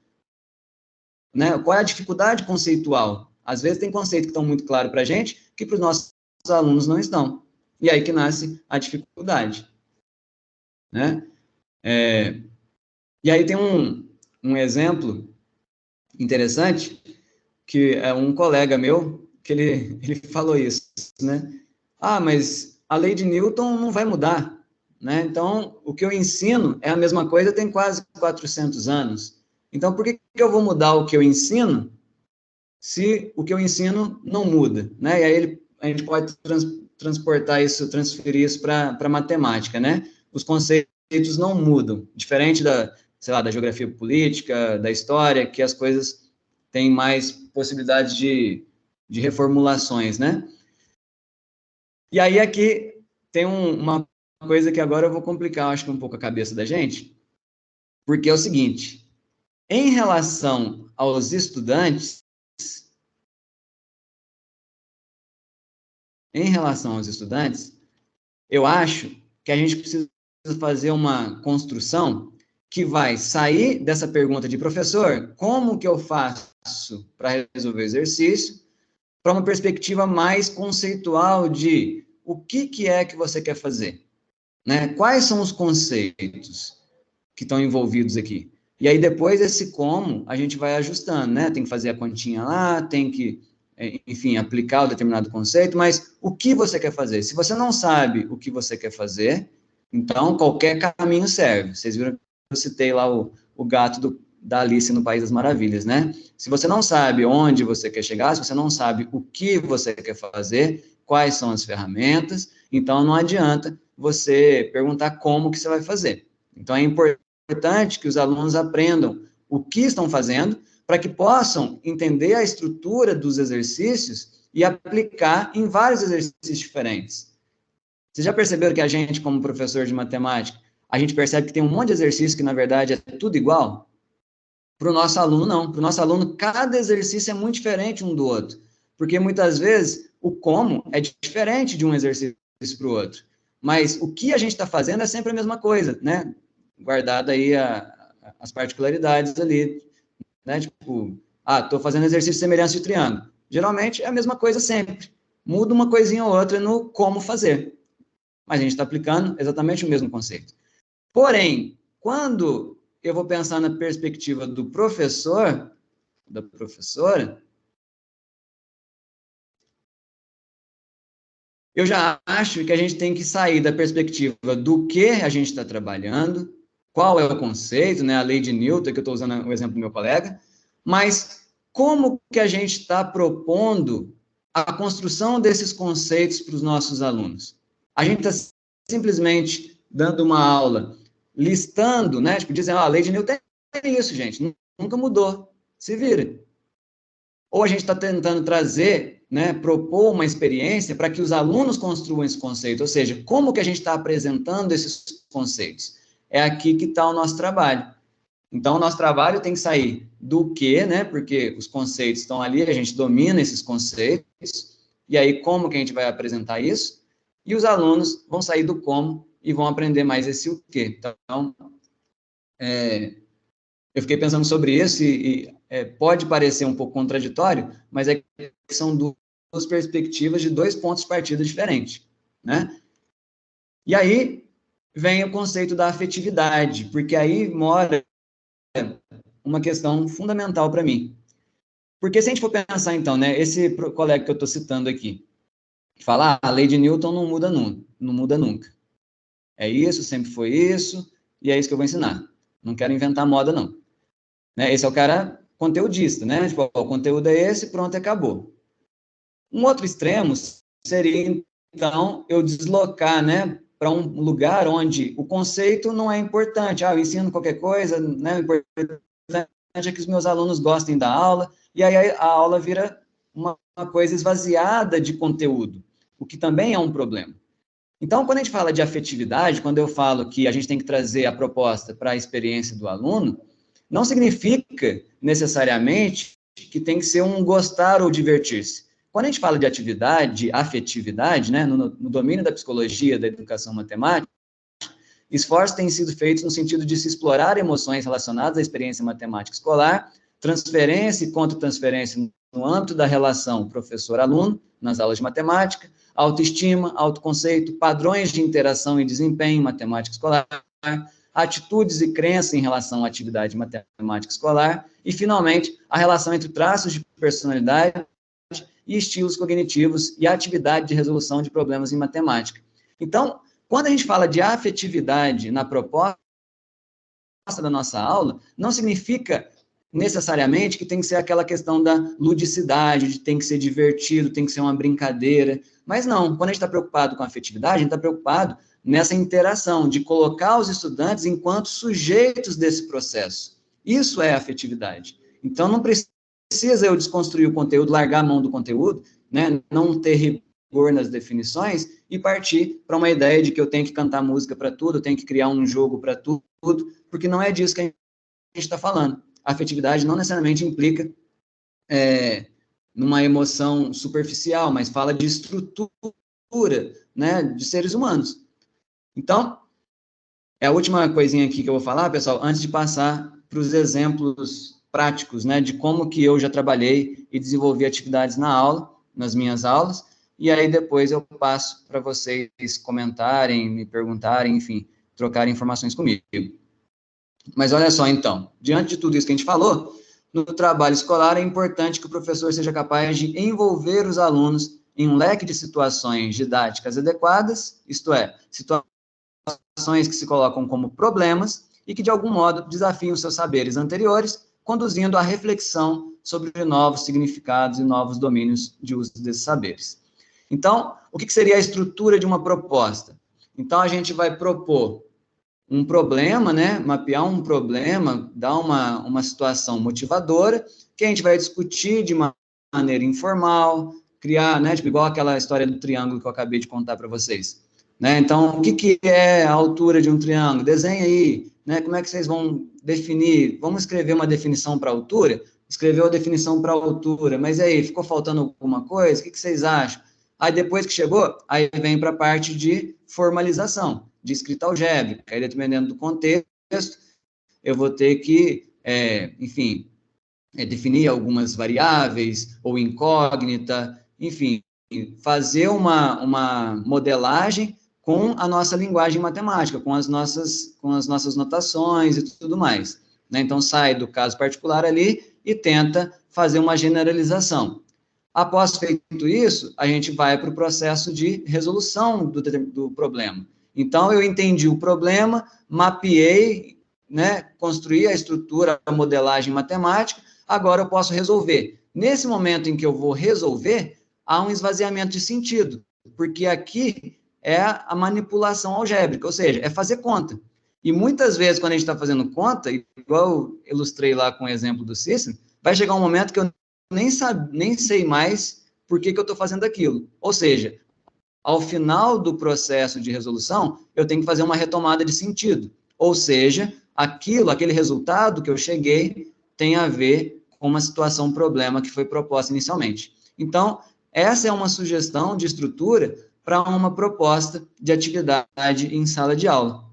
Né? Qual é a dificuldade conceitual? Às vezes tem conceitos que estão muito claros para a gente, que para os nossos alunos não estão. E aí que nasce a dificuldade. Né? E aí tem um exemplo interessante, que é um colega meu, que ele falou isso, né? Ah, mas a lei de Newton não vai mudar, né? Então, o que eu ensino é a mesma coisa, tem quase 400 anos. Então, por que eu vou mudar o que eu ensino se o que eu ensino não muda, né? E aí a gente pode transferir isso para matemática, né? Os conceitos não mudam, diferente da, sei lá, da geografia política, da história, que as coisas têm mais possibilidades de reformulações, né? E aí aqui tem uma coisa que agora eu vou complicar, acho que um pouco a cabeça da gente, porque é o seguinte, em relação aos estudantes, eu acho que a gente precisa fazer uma construção que vai sair dessa pergunta de professor, como que eu faço para resolver o exercício, para uma perspectiva mais conceitual de o que é que você quer fazer, né? Quais são os conceitos que estão envolvidos aqui? E aí, depois, esse como, a gente vai ajustando, né? Tem que fazer a continha lá, tem que, enfim, aplicar o determinado conceito, mas o que você quer fazer? Se você não sabe o que você quer fazer, então qualquer caminho serve. Vocês viram que eu citei lá o gato da Alice no País das Maravilhas, né? Se você não sabe onde você quer chegar, se você não sabe o que você quer fazer, quais são as ferramentas, então não adianta você perguntar como que você vai fazer. Então é importante que os alunos aprendam o que estão fazendo para que possam entender a estrutura dos exercícios e aplicar em vários exercícios diferentes. Vocês já perceberam que a gente, como professor de matemática, a gente percebe que tem um monte de exercício que, na verdade, é tudo igual? Para o nosso aluno, não. Para o nosso aluno, cada exercício é muito diferente um do outro. Porque, muitas vezes, o como é diferente de um exercício para o outro. Mas o que a gente está fazendo é sempre a mesma coisa, né? Guardado aí as particularidades ali, né? Tipo, estou fazendo exercício de semelhança de triângulo. Geralmente é a mesma coisa sempre. Muda uma coisinha ou outra no como fazer. Mas a gente está aplicando exatamente o mesmo conceito. Porém, quando eu vou pensar na perspectiva do professor, da professora, eu já acho que a gente tem que sair da perspectiva do que a gente está trabalhando, qual é o conceito, né, a lei de Newton, que eu estou usando o exemplo do meu colega, mas como que a gente está propondo a construção desses conceitos para os nossos alunos. A gente está simplesmente dando uma aula, listando, né, tipo, dizendo, a lei de Newton é isso, gente, nunca mudou, se vira. Ou a gente está tentando trazer, né, propor uma experiência para que os alunos construam esse conceito, ou seja, como que a gente está apresentando esses conceitos. É aqui que está o nosso trabalho. Então, o nosso trabalho tem que sair do que, né, porque os conceitos estão ali, a gente domina esses conceitos, e aí como que a gente vai apresentar isso? E os alunos vão sair do como e vão aprender mais esse o quê. Então, eu fiquei pensando sobre isso e pode parecer um pouco contraditório, mas é que são duas perspectivas de dois pontos de partida diferentes, né? E aí vem o conceito da afetividade, porque aí mora uma questão fundamental para mim. Porque se a gente for pensar, então, né, esse colega que eu estou citando aqui, fala, a lei de Newton não muda nunca. É isso, sempre foi isso, e é isso que eu vou ensinar. Não quero inventar moda, não. Né? Esse é o cara conteudista, né? Tipo, o conteúdo é esse, pronto, acabou. Um outro extremo seria, então, eu deslocar, né, para um lugar onde o conceito não é importante. Eu ensino qualquer coisa, né, o importante é que os meus alunos gostem da aula, e aí a aula vira uma coisa esvaziada de conteúdo, o que também é um problema. Então, quando a gente fala de afetividade, quando eu falo que a gente tem que trazer a proposta para a experiência do aluno, não significa necessariamente que tem que ser um gostar ou divertir-se. Quando a gente fala de atividade, afetividade, né, no domínio da psicologia, da educação matemática, esforços têm sido feitos no sentido de se explorar emoções relacionadas à experiência matemática escolar, transferência e contra-transferência no âmbito da relação professor-aluno, nas aulas de matemática, autoestima, autoconceito, padrões de interação e desempenho em matemática escolar, atitudes e crenças em relação à atividade matemática escolar, e, finalmente, a relação entre traços de personalidade e estilos cognitivos e a atividade de resolução de problemas em matemática. Então, quando a gente fala de afetividade na proposta da nossa aula, não significa necessariamente que tem que ser aquela questão da ludicidade, de tem que ser divertido, tem que ser uma brincadeira. Mas não, quando a gente está preocupado com a afetividade, a gente está preocupado nessa interação, de colocar os estudantes enquanto sujeitos desse processo. Isso é afetividade. Então, não precisa eu desconstruir o conteúdo, largar a mão do conteúdo, né, não ter rigor nas definições e partir para uma ideia de que eu tenho que cantar música para tudo, eu tenho que criar um jogo para tudo, porque não é disso que a gente está falando. A afetividade não necessariamente implica numa emoção superficial, mas fala de estrutura, né, de seres humanos. Então, é a última coisinha aqui que eu vou falar, pessoal, antes de passar para os exemplos práticos, né, de como que eu já trabalhei e desenvolvi atividades na aula, nas minhas aulas, e aí depois eu passo para vocês comentarem, me perguntarem, enfim, trocarem informações comigo. Mas olha só, então, diante de tudo isso que a gente falou, no trabalho escolar é importante que o professor seja capaz de envolver os alunos em um leque de situações didáticas adequadas, isto é, situações que se colocam como problemas e que, de algum modo, desafiam seus saberes anteriores, conduzindo à reflexão sobre novos significados e novos domínios de uso desses saberes. Então, o que seria a estrutura de uma proposta? Então, a gente vai propor um problema, né, mapear um problema, dar uma situação motivadora, que a gente vai discutir de maneira informal, criar, né, tipo, igual aquela história do triângulo que eu acabei de contar para vocês. Né? Então, o que é a altura de um triângulo? Desenha aí, né? Como é que vocês vão definir? Vamos escrever uma definição para altura? Escreveu a definição para altura, mas aí, ficou faltando alguma coisa? O que vocês acham? Aí, depois que chegou, aí vem para a parte de formalização, de escrita algébrica. Aí, dependendo do contexto, eu vou ter que, enfim, definir algumas variáveis, ou incógnita, enfim, fazer uma modelagem com a nossa linguagem matemática, com as nossas notações e tudo mais. Né? Então, sai do caso particular ali e tenta fazer uma generalização. Após feito isso, a gente vai para o processo de resolução do problema. Então, eu entendi o problema, mapeei, né, construí a estrutura, a modelagem matemática, agora eu posso resolver. Nesse momento em que eu vou resolver, há um esvaziamento de sentido, porque aqui é a manipulação algébrica, ou seja, é fazer conta. E muitas vezes, quando a gente está fazendo conta, igual eu ilustrei lá com o exemplo do Cícero, vai chegar um momento que eu nem sei mais por que eu estou fazendo aquilo. Ou seja, ao final do processo de resolução, eu tenho que fazer uma retomada de sentido. Ou seja, aquele resultado que eu cheguei tem a ver com uma situação, problema que foi proposta inicialmente. Então, essa é uma sugestão de estrutura para uma proposta de atividade em sala de aula.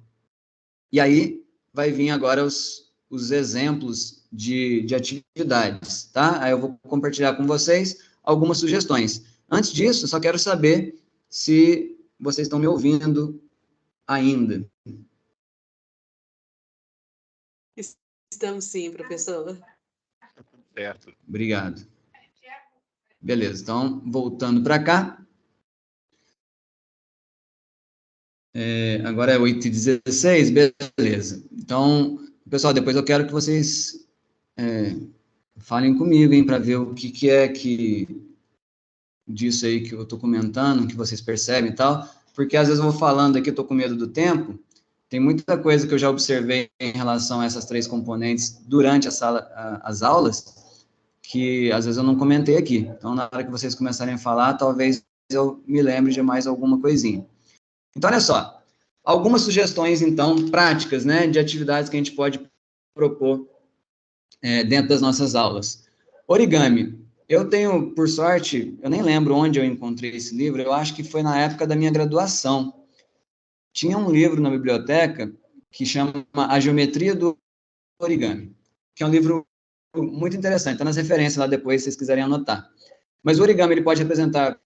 E aí, vai vir agora os exemplos de atividades, tá? Aí eu vou compartilhar com vocês algumas sugestões. Antes disso, só quero saber se vocês estão me ouvindo ainda. Estamos sim, professor. Certo. Obrigado. Beleza, então, voltando para cá. Agora é 8h16, beleza. Então, pessoal, depois eu quero que vocês falem comigo, hein, para ver o que é que disso aí que eu estou comentando, que vocês percebem e tal, porque às vezes eu vou falando aqui, eu estou com medo do tempo, tem muita coisa que eu já observei em relação a essas três componentes durante as aulas, que às vezes eu não comentei aqui. Então, na hora que vocês começarem a falar, talvez eu me lembre de mais alguma coisinha. Então, olha só, algumas sugestões, então, práticas, né, de atividades que a gente pode propor dentro das nossas aulas. Origami. Eu tenho, por sorte, eu nem lembro onde eu encontrei esse livro, eu acho que foi na época da minha graduação. Tinha um livro na biblioteca que chama A Geometria do Origami, que é um livro muito interessante, está nas referências lá depois, se vocês quiserem anotar. Mas o origami ele pode representar,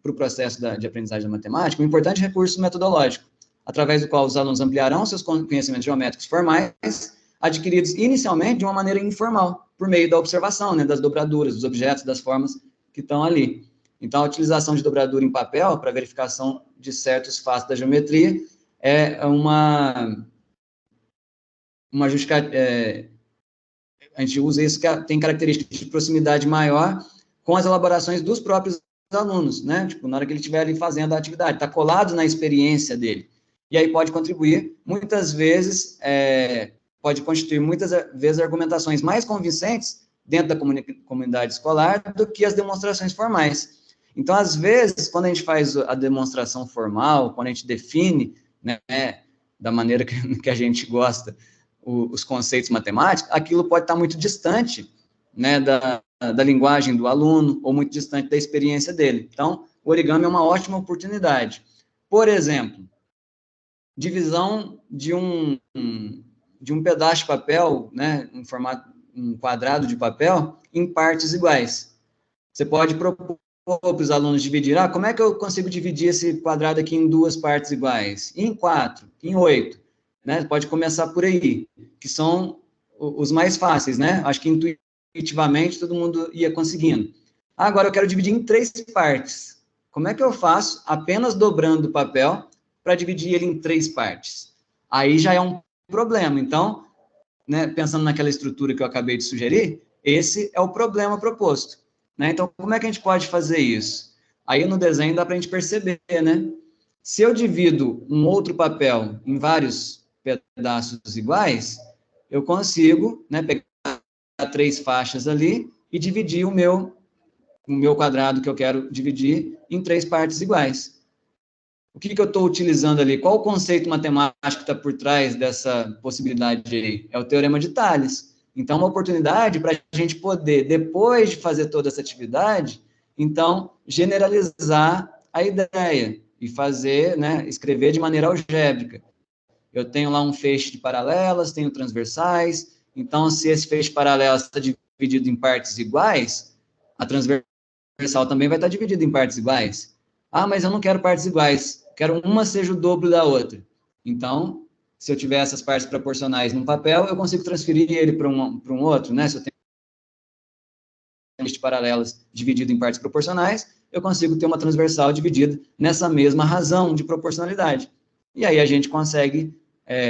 para o processo de aprendizagem da matemática, um importante recurso metodológico, através do qual os alunos ampliarão seus conhecimentos geométricos formais, adquiridos inicialmente de uma maneira informal, por meio da observação, né, das dobraduras, dos objetos, das formas que estão ali. Então, a utilização de dobradura em papel para verificação de certos fatos da geometria é a gente usa isso, que tem características de proximidade maior com as elaborações dos próprios alunos, né? Tipo, na hora que ele estiver ali fazendo a atividade, está colado na experiência dele. E aí pode contribuir, muitas vezes, pode constituir muitas vezes argumentações mais convincentes dentro da comunidade escolar do que as demonstrações formais. Então, às vezes, quando a gente faz a demonstração formal, quando a gente define, né, da maneira que a gente gosta, os conceitos matemáticos, aquilo pode estar muito distante, né, da linguagem do aluno, ou muito distante da experiência dele. Então, o origami é uma ótima oportunidade. Por exemplo, divisão de um pedaço de papel, né, um quadrado de papel, em partes iguais. Você pode propor para os alunos dividir, como é que eu consigo dividir esse quadrado aqui em 2 partes iguais? Em 4, em 8, né? Pode começar por aí, que são os mais fáceis, né? Acho que intuitivamente todo mundo ia conseguindo. Agora eu quero dividir em 3 partes. Como é que eu faço? Apenas dobrando o papel para dividir ele em 3 partes. Aí já é um problema. Então, né, pensando naquela estrutura que eu acabei de sugerir, esse é o problema proposto. Né? Então, como é que a gente pode fazer isso? Aí no desenho dá para a gente perceber, né? Se eu divido um outro papel em vários pedaços iguais, eu consigo, né, pegar 3 faixas ali e dividir o meu quadrado que eu quero dividir em 3 partes iguais. O que eu estou utilizando ali? Qual o conceito matemático que está por trás dessa possibilidade aí? É o Teorema de Tales. Então, uma oportunidade para a gente poder, depois de fazer toda essa atividade, então, generalizar a ideia e fazer, né, escrever de maneira algébrica. Eu tenho lá um feixe de paralelas, tenho transversais, então, se esse feixe de paralelas está dividido em partes iguais, a transversal também vai estar dividida em partes iguais. Mas eu não quero partes iguais, quero uma seja o dobro da outra. Então, se eu tiver essas partes proporcionais num papel, eu consigo transferir ele para um outro, né? Se eu tenho de paralelas dividido em partes proporcionais, eu consigo ter uma transversal dividida nessa mesma razão de proporcionalidade. E aí a gente consegue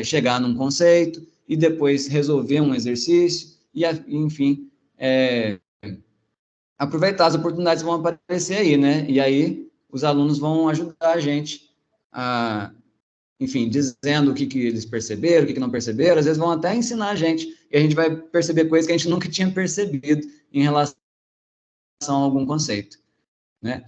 chegar num conceito e depois resolver um exercício e, enfim, aproveitar as oportunidades que vão aparecer aí, né? E aí os alunos vão ajudar a gente a, enfim, dizendo o que eles perceberam, o que não perceberam, às vezes vão até ensinar a gente, e a gente vai perceber coisas que a gente nunca tinha percebido em relação a algum conceito, né?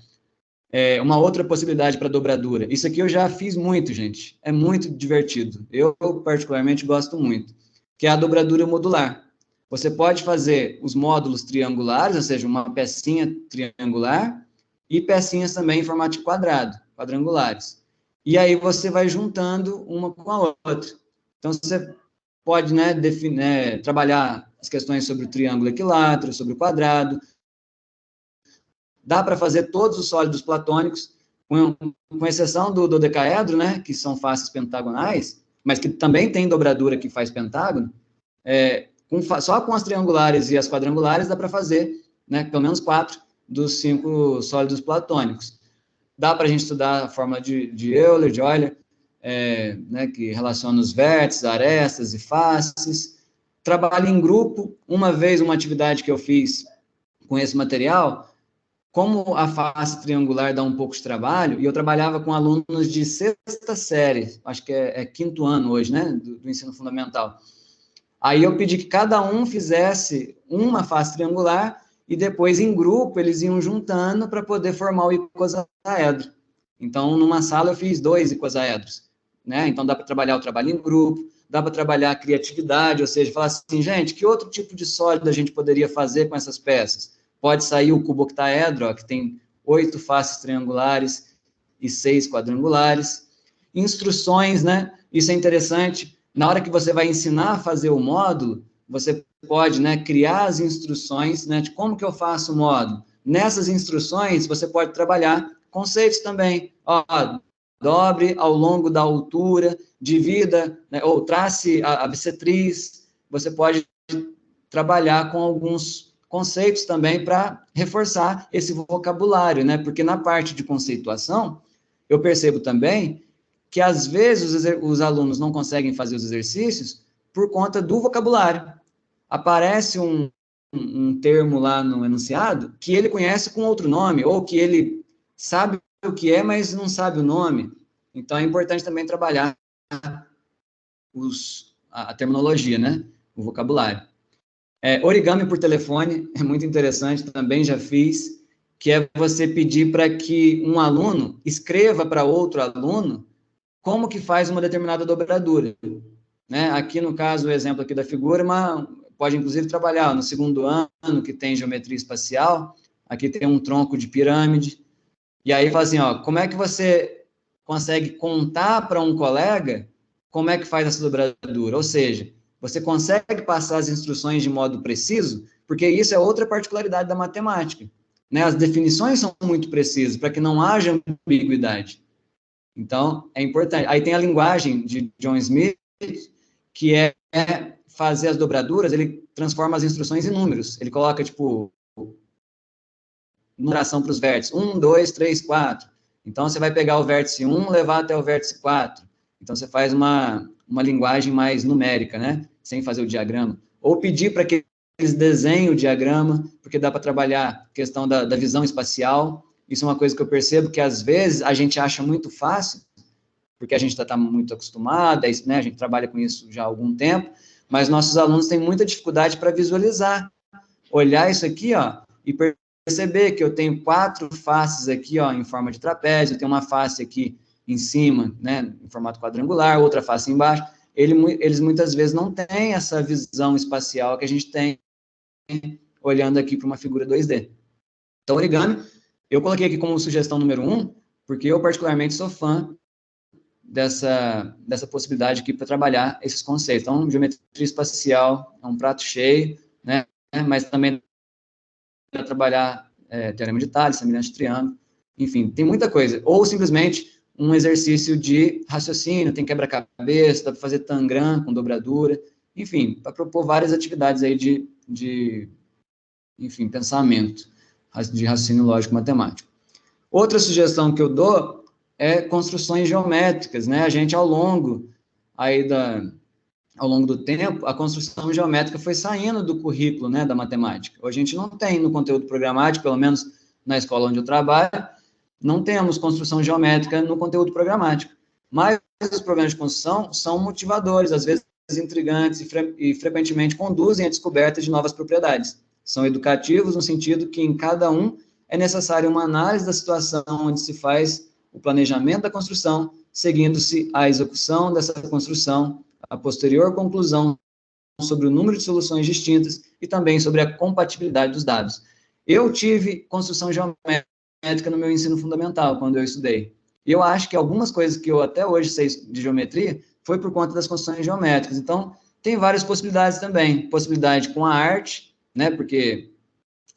Uma outra possibilidade para dobradura, isso aqui eu já fiz muito, gente, é muito divertido, eu particularmente gosto muito, que é a dobradura modular. Você pode fazer os módulos triangulares, ou seja, uma pecinha triangular, e pecinhas também em formato de quadrangulares. E aí você vai juntando uma com a outra. Então, você pode, né, trabalhar as questões sobre o triângulo equilátero, sobre o quadrado. Dá para fazer todos os sólidos platônicos, com exceção do dodecaedro, né, que são faces pentagonais, mas que também tem dobradura que faz pentágono. Só com as triangulares e as quadrangulares dá para fazer, né, pelo menos 4 dos 5 sólidos platônicos. Dá para a gente estudar a fórmula de Euler, de Euler, né, que relaciona os vértices, arestas e faces. Trabalho em grupo. Uma vez, uma atividade que eu fiz com esse material, como a face triangular dá um pouco de trabalho, e eu trabalhava com alunos de 6ª série, acho que é 5º ano hoje, né, do ensino fundamental. Aí eu pedi que cada um fizesse uma face triangular e depois, em grupo, eles iam juntando para poder formar o icosaedro. Então, numa sala, eu fiz 2 icosaedros, né? Então, dá para trabalhar o trabalho em grupo, dá para trabalhar a criatividade, ou seja, falar assim, gente, que outro tipo de sólido a gente poderia fazer com essas peças? Pode sair o cubo octaedro, que tem 8 faces triangulares e 6 quadrangulares. Instruções, né? Isso é interessante. Na hora que você vai ensinar a fazer o módulo, você pode, né, criar as instruções, né, de como que eu faço o módulo. Nessas instruções, você pode trabalhar conceitos também. Dobre ao longo da altura, divida, né, ou trace a bissetriz. Você pode trabalhar com alguns conceitos também para reforçar esse vocabulário, né? Porque na parte de conceituação, eu percebo também que às vezes os alunos não conseguem fazer os exercícios por conta do vocabulário. aparece um termo lá no enunciado que ele conhece com outro nome, ou que ele sabe o que é, mas não sabe o nome. Então, é importante também trabalhar a terminologia, né? O vocabulário. Origami por telefone é muito interessante, também já fiz, que é você pedir para que um aluno escreva para outro aluno como que faz uma determinada dobradura. Né? Aqui, no caso, o exemplo aqui da figura, pode, inclusive, trabalhar no segundo ano, que tem geometria espacial, aqui tem um tronco de pirâmide, e aí fala assim, ó, como é que você consegue contar para um colega como é que faz essa dobradura? Ou seja, você consegue passar as instruções de modo preciso, porque isso é outra particularidade da matemática. Né? As definições são muito precisas, para que não haja ambiguidade. Então, é importante. Aí tem a linguagem de John Smith, que é fazer as dobraduras, ele transforma as instruções em números. Ele coloca, tipo, numeração para os vértices. 1, 2, 3, 4. Então, você vai pegar o vértice 1, levar até o vértice 4. Então, você faz uma linguagem mais numérica, né? Sem fazer o diagrama. Ou pedir para que eles desenhem o diagrama, porque dá para trabalhar a questão da visão espacial. Isso é uma coisa que eu percebo que, às vezes, a gente acha muito fácil, porque a gente está muito acostumado, né? A gente trabalha com isso já há algum tempo, mas nossos alunos têm muita dificuldade para visualizar. Olhar isso aqui, ó, e perceber que eu tenho 4 faces aqui, ó, em forma de trapézio, eu tenho uma face aqui em cima, né, em formato quadrangular, outra face embaixo. Eles muitas vezes não têm essa visão espacial que a gente tem olhando aqui para uma figura 2D. Então, origami, eu coloquei aqui como sugestão número 1, porque eu particularmente sou fã dessa possibilidade aqui para trabalhar esses conceitos. Então, geometria espacial é um prato cheio, né, mas também para trabalhar teorema de Tales, semelhante de triângulo, enfim, tem muita coisa. Ou simplesmente um exercício de raciocínio, tem quebra-cabeça, dá para fazer tangram com dobradura, enfim, para propor várias atividades aí de enfim, pensamento, de raciocínio lógico-matemático. Outra sugestão que eu dou é construções geométricas, né? A gente, ao longo do tempo, a construção geométrica foi saindo do currículo, né, da matemática. Hoje a gente não tem no conteúdo programático, pelo menos na escola onde eu trabalho, não temos construção geométrica no conteúdo programático. Mas os programas de construção são motivadores, às vezes intrigantes e frequentemente conduzem à descoberta de novas propriedades. São educativos no sentido que em cada um é necessária uma análise da situação onde se faz o planejamento da construção, seguindo-se a execução dessa construção, a posterior conclusão sobre o número de soluções distintas e também sobre a compatibilidade dos dados. Eu tive construção geométrica no meu ensino fundamental, quando eu estudei. E eu acho que algumas coisas que eu até hoje sei de geometria foi por conta das construções geométricas. Então, tem várias possibilidades também. Possibilidade com a arte, né? Porque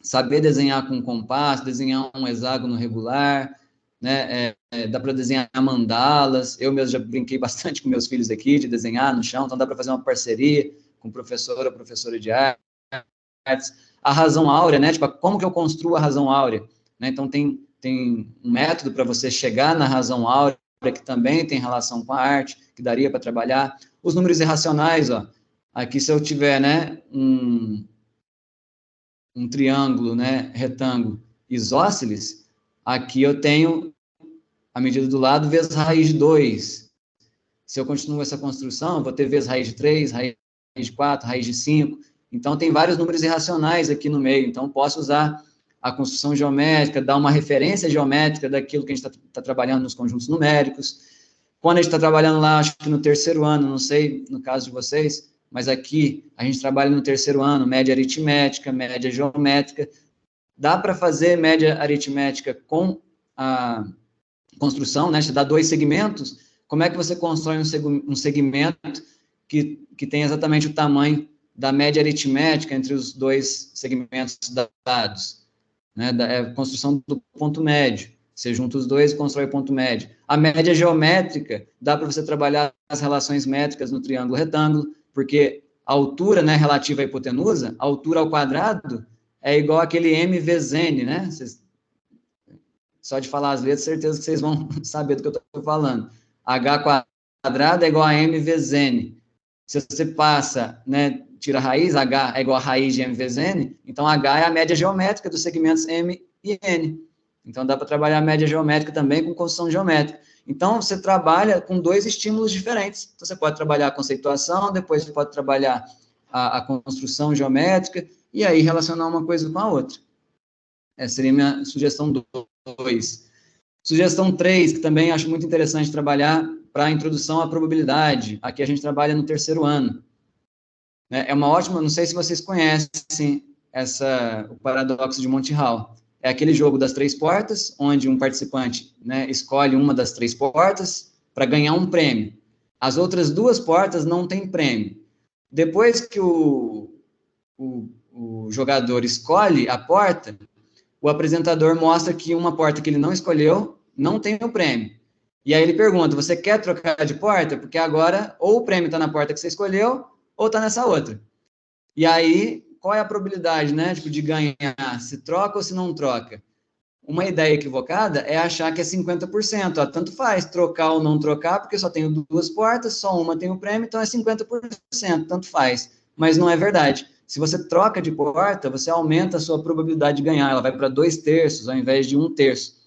saber desenhar com compasso, desenhar um hexágono regular, né? Dá para desenhar mandalas. Eu mesmo já brinquei bastante com meus filhos aqui de desenhar no chão, então dá para fazer uma parceria com professor ou professora de artes. A razão áurea, né? Tipo, como que eu construo a razão áurea? Né? Então, tem um método para você chegar na razão áurea, que também tem relação com a arte, que daria para trabalhar. Os números irracionais, ó. Aqui, se eu tiver, né, um triângulo, né, retângulo isósceles, aqui eu tenho a medida do lado vezes raiz de 2. Se eu continuo essa construção, eu vou ter vezes raiz de 3, raiz de 4, raiz de 5. Então, tem vários números irracionais aqui no meio. Então, posso usar a construção geométrica, dar uma referência geométrica daquilo que a gente está trabalhando nos conjuntos numéricos. Quando a gente está trabalhando lá, acho que no terceiro ano, não sei no caso de vocês, mas aqui a gente trabalha no terceiro ano, média aritmética, média geométrica. Dá para fazer média aritmética com a construção, né? Você dá 2 segmentos, como é que você constrói um segmento que tem exatamente o tamanho da média aritmética entre os 2 segmentos dados? Né? Construção do ponto médio. Você junta os 2 e constrói o ponto médio. A média geométrica, dá para você trabalhar as relações métricas no triângulo retângulo, porque a altura, né, relativa à hipotenusa, a altura ao quadrado é igual àquele m vezes n, né? Só de falar as letras, certeza que vocês vão saber do que eu estou falando. H quadrado é igual a m vezes n. Se você passa, né, tira a raiz, H é igual a raiz de M vezes N, então H é a média geométrica dos segmentos M e N. Então, dá para trabalhar a média geométrica também com construção geométrica. Então, você trabalha com 2 estímulos diferentes. Então, você pode trabalhar a conceituação, depois você pode trabalhar a construção geométrica, e aí relacionar uma coisa com a outra. Essa seria a minha sugestão 2. Sugestão 3, que também acho muito interessante trabalhar para a introdução à probabilidade. Aqui a gente trabalha no 3º ano. É uma ótima, não sei se vocês conhecem o paradoxo de Monty Hall. É aquele jogo das 3 portas, onde um participante, né, escolhe uma das 3 portas para ganhar um prêmio. As outras 2 portas não têm prêmio. Depois que o jogador escolhe a porta, o apresentador mostra que uma porta que ele não escolheu não tem o prêmio. E aí ele pergunta, você quer trocar de porta? Porque agora ou o prêmio está na porta que você escolheu, ou está nessa outra. E aí, qual é a probabilidade, né, tipo, de ganhar? Se troca ou se não troca? Uma ideia equivocada é achar que é 50%. Ó, tanto faz trocar ou não trocar, porque só tenho 2 portas, só uma tem o prêmio, então é 50%, tanto faz. Mas não é verdade. Se você troca de porta, você aumenta a sua probabilidade de ganhar. Ela vai para 2/3 ao invés de 1/3.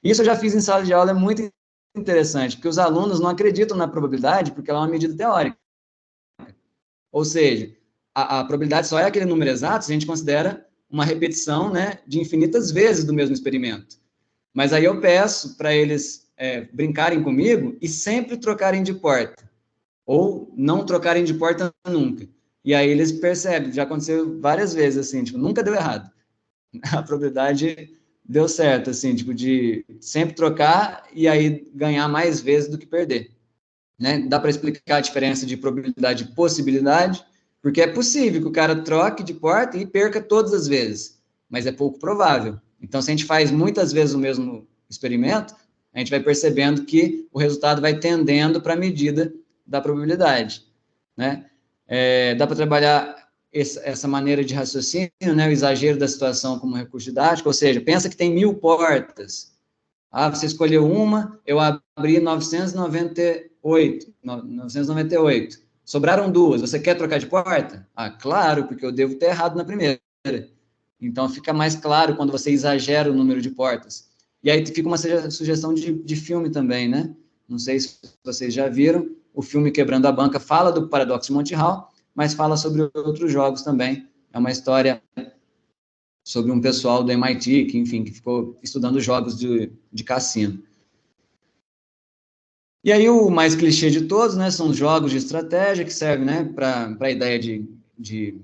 Isso eu já fiz em sala de aula, é muito interessante, porque os alunos não acreditam na probabilidade, porque ela é uma medida teórica. Ou seja, a probabilidade só é aquele número exato se a gente considera uma repetição, né, de infinitas vezes do mesmo experimento. Mas aí eu peço para eles brincarem comigo e sempre trocarem de porta. Ou não trocarem de porta nunca. E aí eles percebem, já aconteceu várias vezes, assim, tipo, nunca deu errado. A probabilidade deu certo, assim, tipo, de sempre trocar e aí ganhar mais vezes do que perder. Né? Dá para explicar a diferença de probabilidade e possibilidade, porque é possível que o cara troque de porta e perca todas as vezes, mas é pouco provável. Então, se a gente faz muitas vezes o mesmo experimento, a gente vai percebendo que o resultado vai tendendo para a medida da probabilidade. Né? Dá para trabalhar essa maneira de raciocínio, né? O exagero da situação como recurso didático, ou seja, pensa que tem 1000 portas. Você escolheu uma, eu abri 998. Sobraram 2. Você quer trocar de porta? Claro, porque eu devo ter errado na primeira. Então, fica mais claro quando você exagera o número de portas. E aí fica uma sugestão de filme também, né? Não sei se vocês já viram. O filme Quebrando a Banca fala do paradoxo de Monty Hall, mas fala sobre outros jogos também. É uma história sobre um pessoal do MIT, que ficou estudando jogos de cassino. E aí o mais clichê de todos, né, são os jogos de estratégia, que servem, né, para a ideia de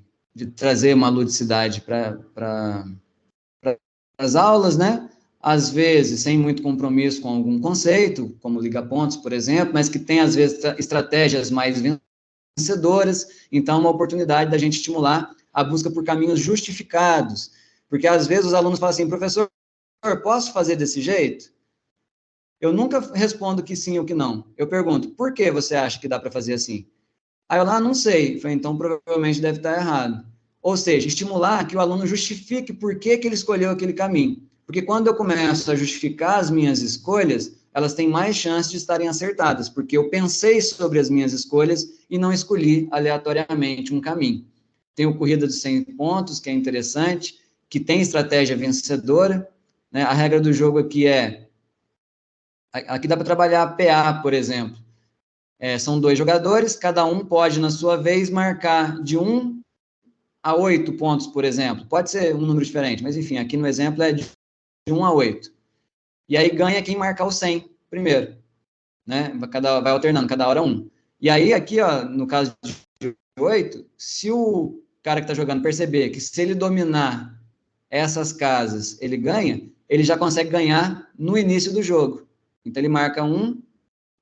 trazer uma ludicidade para as aulas, né, às vezes sem muito compromisso com algum conceito, como liga-pontos, por exemplo, mas que tem, às vezes, estratégias mais vencedoras, então é uma oportunidade da gente estimular a busca por caminhos justificados, porque às vezes os alunos falam assim, professor, posso fazer desse jeito? Eu nunca respondo que sim ou que não. Eu pergunto, por que você acha que dá para fazer assim? Aí eu não sei. Falei, então provavelmente deve estar errado. Ou seja, estimular que o aluno justifique por que ele escolheu aquele caminho. Porque quando eu começo a justificar as minhas escolhas, elas têm mais chance de estarem acertadas, porque eu pensei sobre as minhas escolhas e não escolhi aleatoriamente um caminho. Tem o Corrida dos 100 pontos, que é interessante, que tem estratégia vencedora, né? A regra do jogo aqui aqui dá para trabalhar a PA, por exemplo. São 2 jogadores, cada um pode, na sua vez, marcar de 1 a 8 pontos, por exemplo. Pode ser um número diferente, mas, enfim, aqui no exemplo é de 1 a 8. E aí ganha quem marcar o 100 primeiro. Né? Vai alternando, cada hora 1. E aí, aqui, ó, no caso de 8, se o cara que está jogando perceber que se ele dominar essas casas, ele ganha, ele já consegue ganhar no início do jogo. Então, ele marca 1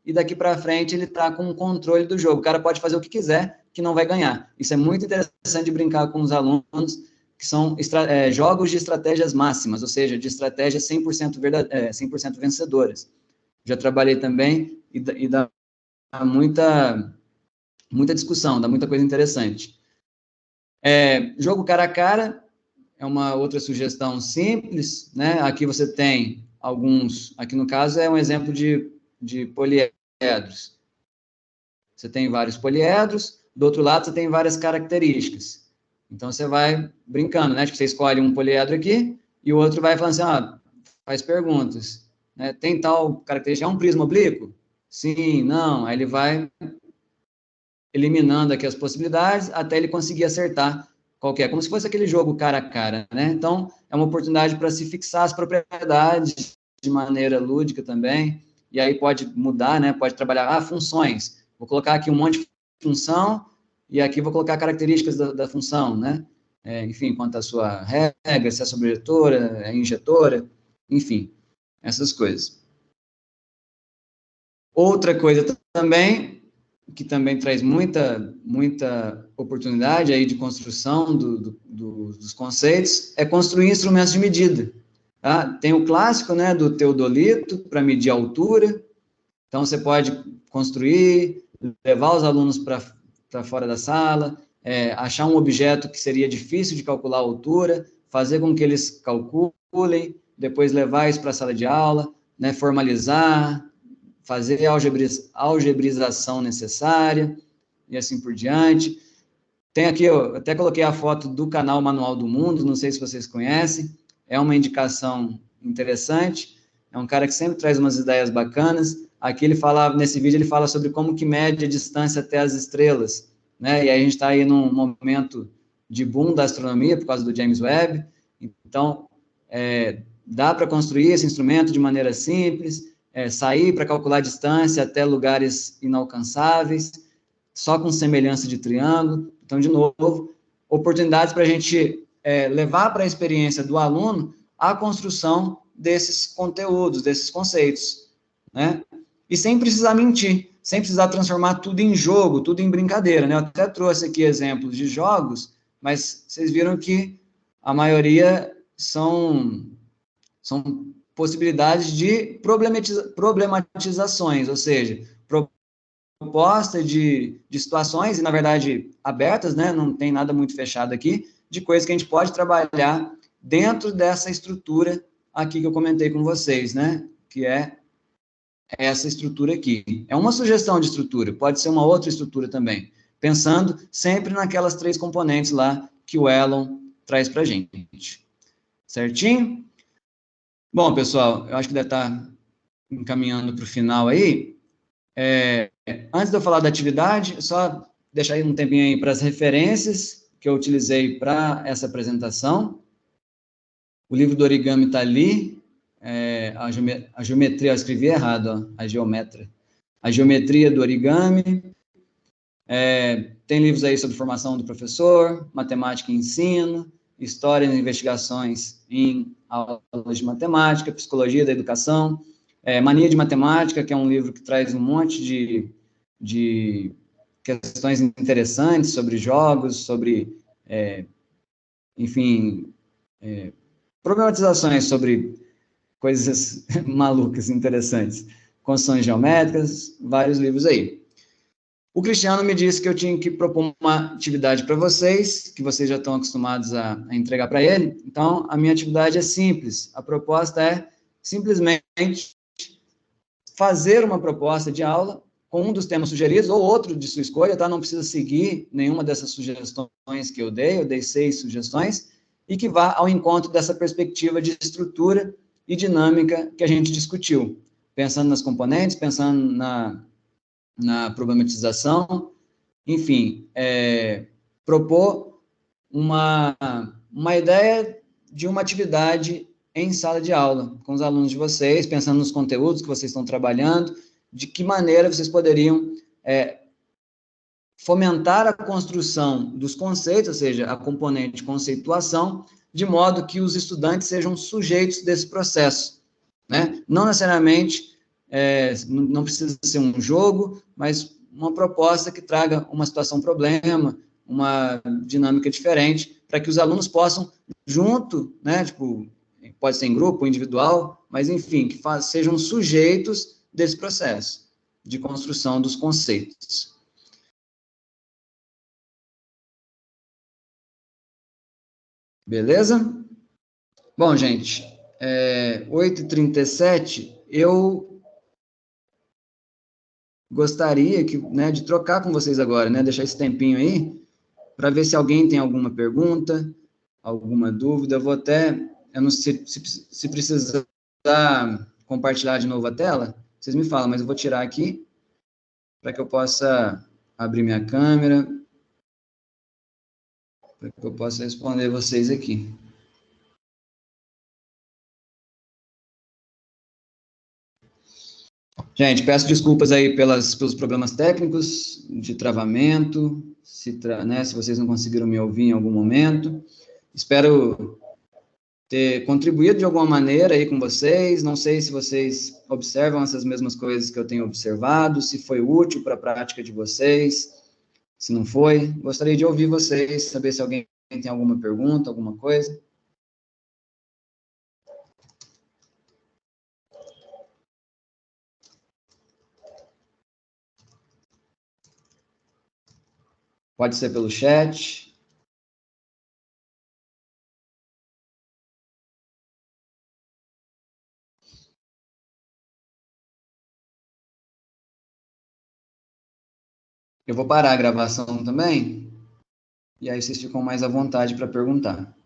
e daqui para frente ele está com o controle do jogo. O cara pode fazer o que quiser, que não vai ganhar. Isso é muito interessante de brincar com os alunos, que são jogos de estratégias máximas, ou seja, de estratégias 100% vencedoras. Já trabalhei também e dá muita discussão, dá muita coisa interessante. Jogo cara a cara é uma outra sugestão simples, né? Aqui você tem alguns, aqui no caso é um exemplo de poliedros. Você tem vários poliedros, do outro lado você tem várias características. Então, você vai brincando, né? Tipo, você escolhe um poliedro aqui, e o outro vai falando assim, faz perguntas. Né? Tem tal característica, é um prisma oblíquo? Sim, não. Aí ele vai eliminando aqui as possibilidades, até ele conseguir acertar qual que é. Como se fosse aquele jogo cara a cara, né? Então, é uma oportunidade para se fixar as propriedades de maneira lúdica também, e aí pode mudar, né? Pode trabalhar, funções. Vou colocar aqui um monte de função, e aqui vou colocar características da função, né? Enfim, quanto à sua regra, se é sobrejetora, é injetora, enfim, essas coisas. Outra coisa também, que também traz muita oportunidade aí de construção dos conceitos, é construir instrumentos de medida. Tá? Tem o clássico, né, do teodolito, para medir a altura. Então, você pode construir, levar os alunos para fora da sala, achar um objeto que seria difícil de calcular a altura, fazer com que eles calculem, depois levar isso para a sala de aula, né, formalizar, fazer a algebrização necessária, e assim por diante. Tem aqui, eu até coloquei a foto do canal Manual do Mundo, não sei se vocês conhecem, é uma indicação interessante, é um cara que sempre traz umas ideias bacanas. Aqui ele fala, nesse vídeo ele fala sobre como que mede a distância até as estrelas, né, e aí a gente está aí num momento de boom da astronomia, por causa do James Webb, então, dá para construir esse instrumento de maneira simples, sair para calcular a distância até lugares inalcançáveis, só com semelhança de triângulo. Então, de novo, oportunidades para a gente levar para a experiência do aluno a construção desses conteúdos, desses conceitos, né? E sem precisar mentir, sem precisar transformar tudo em jogo, tudo em brincadeira, né? Eu até trouxe aqui exemplos de jogos, mas vocês viram que a maioria são possibilidades de problematizações, ou seja, proposta de situações, e na verdade abertas, né, não tem nada muito fechado aqui, de coisas que a gente pode trabalhar dentro dessa estrutura aqui que eu comentei com vocês, né, que é essa estrutura aqui. É uma sugestão de estrutura, pode ser uma outra estrutura também, pensando sempre naquelas 3 componentes lá que o Elon traz para a gente. Certinho? Bom, pessoal, eu acho que deve estar encaminhando para o final aí. Antes de eu falar da atividade, só deixar aí um tempinho aí para as referências que eu utilizei para essa apresentação. O livro do origami está ali. A geometria, eu escrevi errado, a geometria. A geometria do origami. Tem livros aí sobre formação do professor, matemática e ensino, história e investigações em aulas de matemática, psicologia da educação, Mania de Matemática, que é um livro que traz um monte de questões interessantes sobre jogos, sobre, enfim, problematizações sobre coisas malucas, interessantes, construções geométricas, vários livros aí. O Cristiano me disse que eu tinha que propor uma atividade para vocês, que vocês já estão acostumados a entregar para ele. Então, a minha atividade é simples. A proposta é simplesmente fazer uma proposta de aula com um dos temas sugeridos, ou outro de sua escolha, tá? Não precisa seguir nenhuma dessas sugestões que eu dei 6 sugestões, e que vá ao encontro dessa perspectiva de estrutura e dinâmica que a gente discutiu, pensando nas componentes, pensando na problematização, enfim, propor uma ideia de uma atividade em sala de aula, com os alunos de vocês, pensando nos conteúdos que vocês estão trabalhando, de que maneira vocês poderiam fomentar a construção dos conceitos, ou seja, a componente conceituação, de modo que os estudantes sejam sujeitos desse processo, né? Não necessariamente, não precisa ser um jogo, mas uma proposta que traga uma situação-problema, uma dinâmica diferente, para que os alunos possam, junto, né, tipo, pode ser em grupo, individual, mas, enfim, que sejam sujeitos desse processo de construção dos conceitos. Beleza? Bom, gente, 8h37, eu gostaria né, de trocar com vocês agora, né, deixar esse tempinho aí, para ver se alguém tem alguma pergunta, alguma dúvida. Eu vou até, eu não sei se precisar compartilhar de novo a tela, vocês me falam, mas eu vou tirar aqui, para que eu possa abrir minha câmera, para que eu possa responder vocês aqui. Gente, peço desculpas aí pelos problemas técnicos, de travamento, né, se vocês não conseguiram me ouvir em algum momento. Espero ter contribuído de alguma maneira aí com vocês. Não sei se vocês observam essas mesmas coisas que eu tenho observado, se foi útil para a prática de vocês, se não foi. Gostaria de ouvir vocês, saber se alguém tem alguma pergunta, alguma coisa. Pode ser pelo chat. Eu vou parar a gravação também, e aí vocês ficam mais à vontade para perguntar.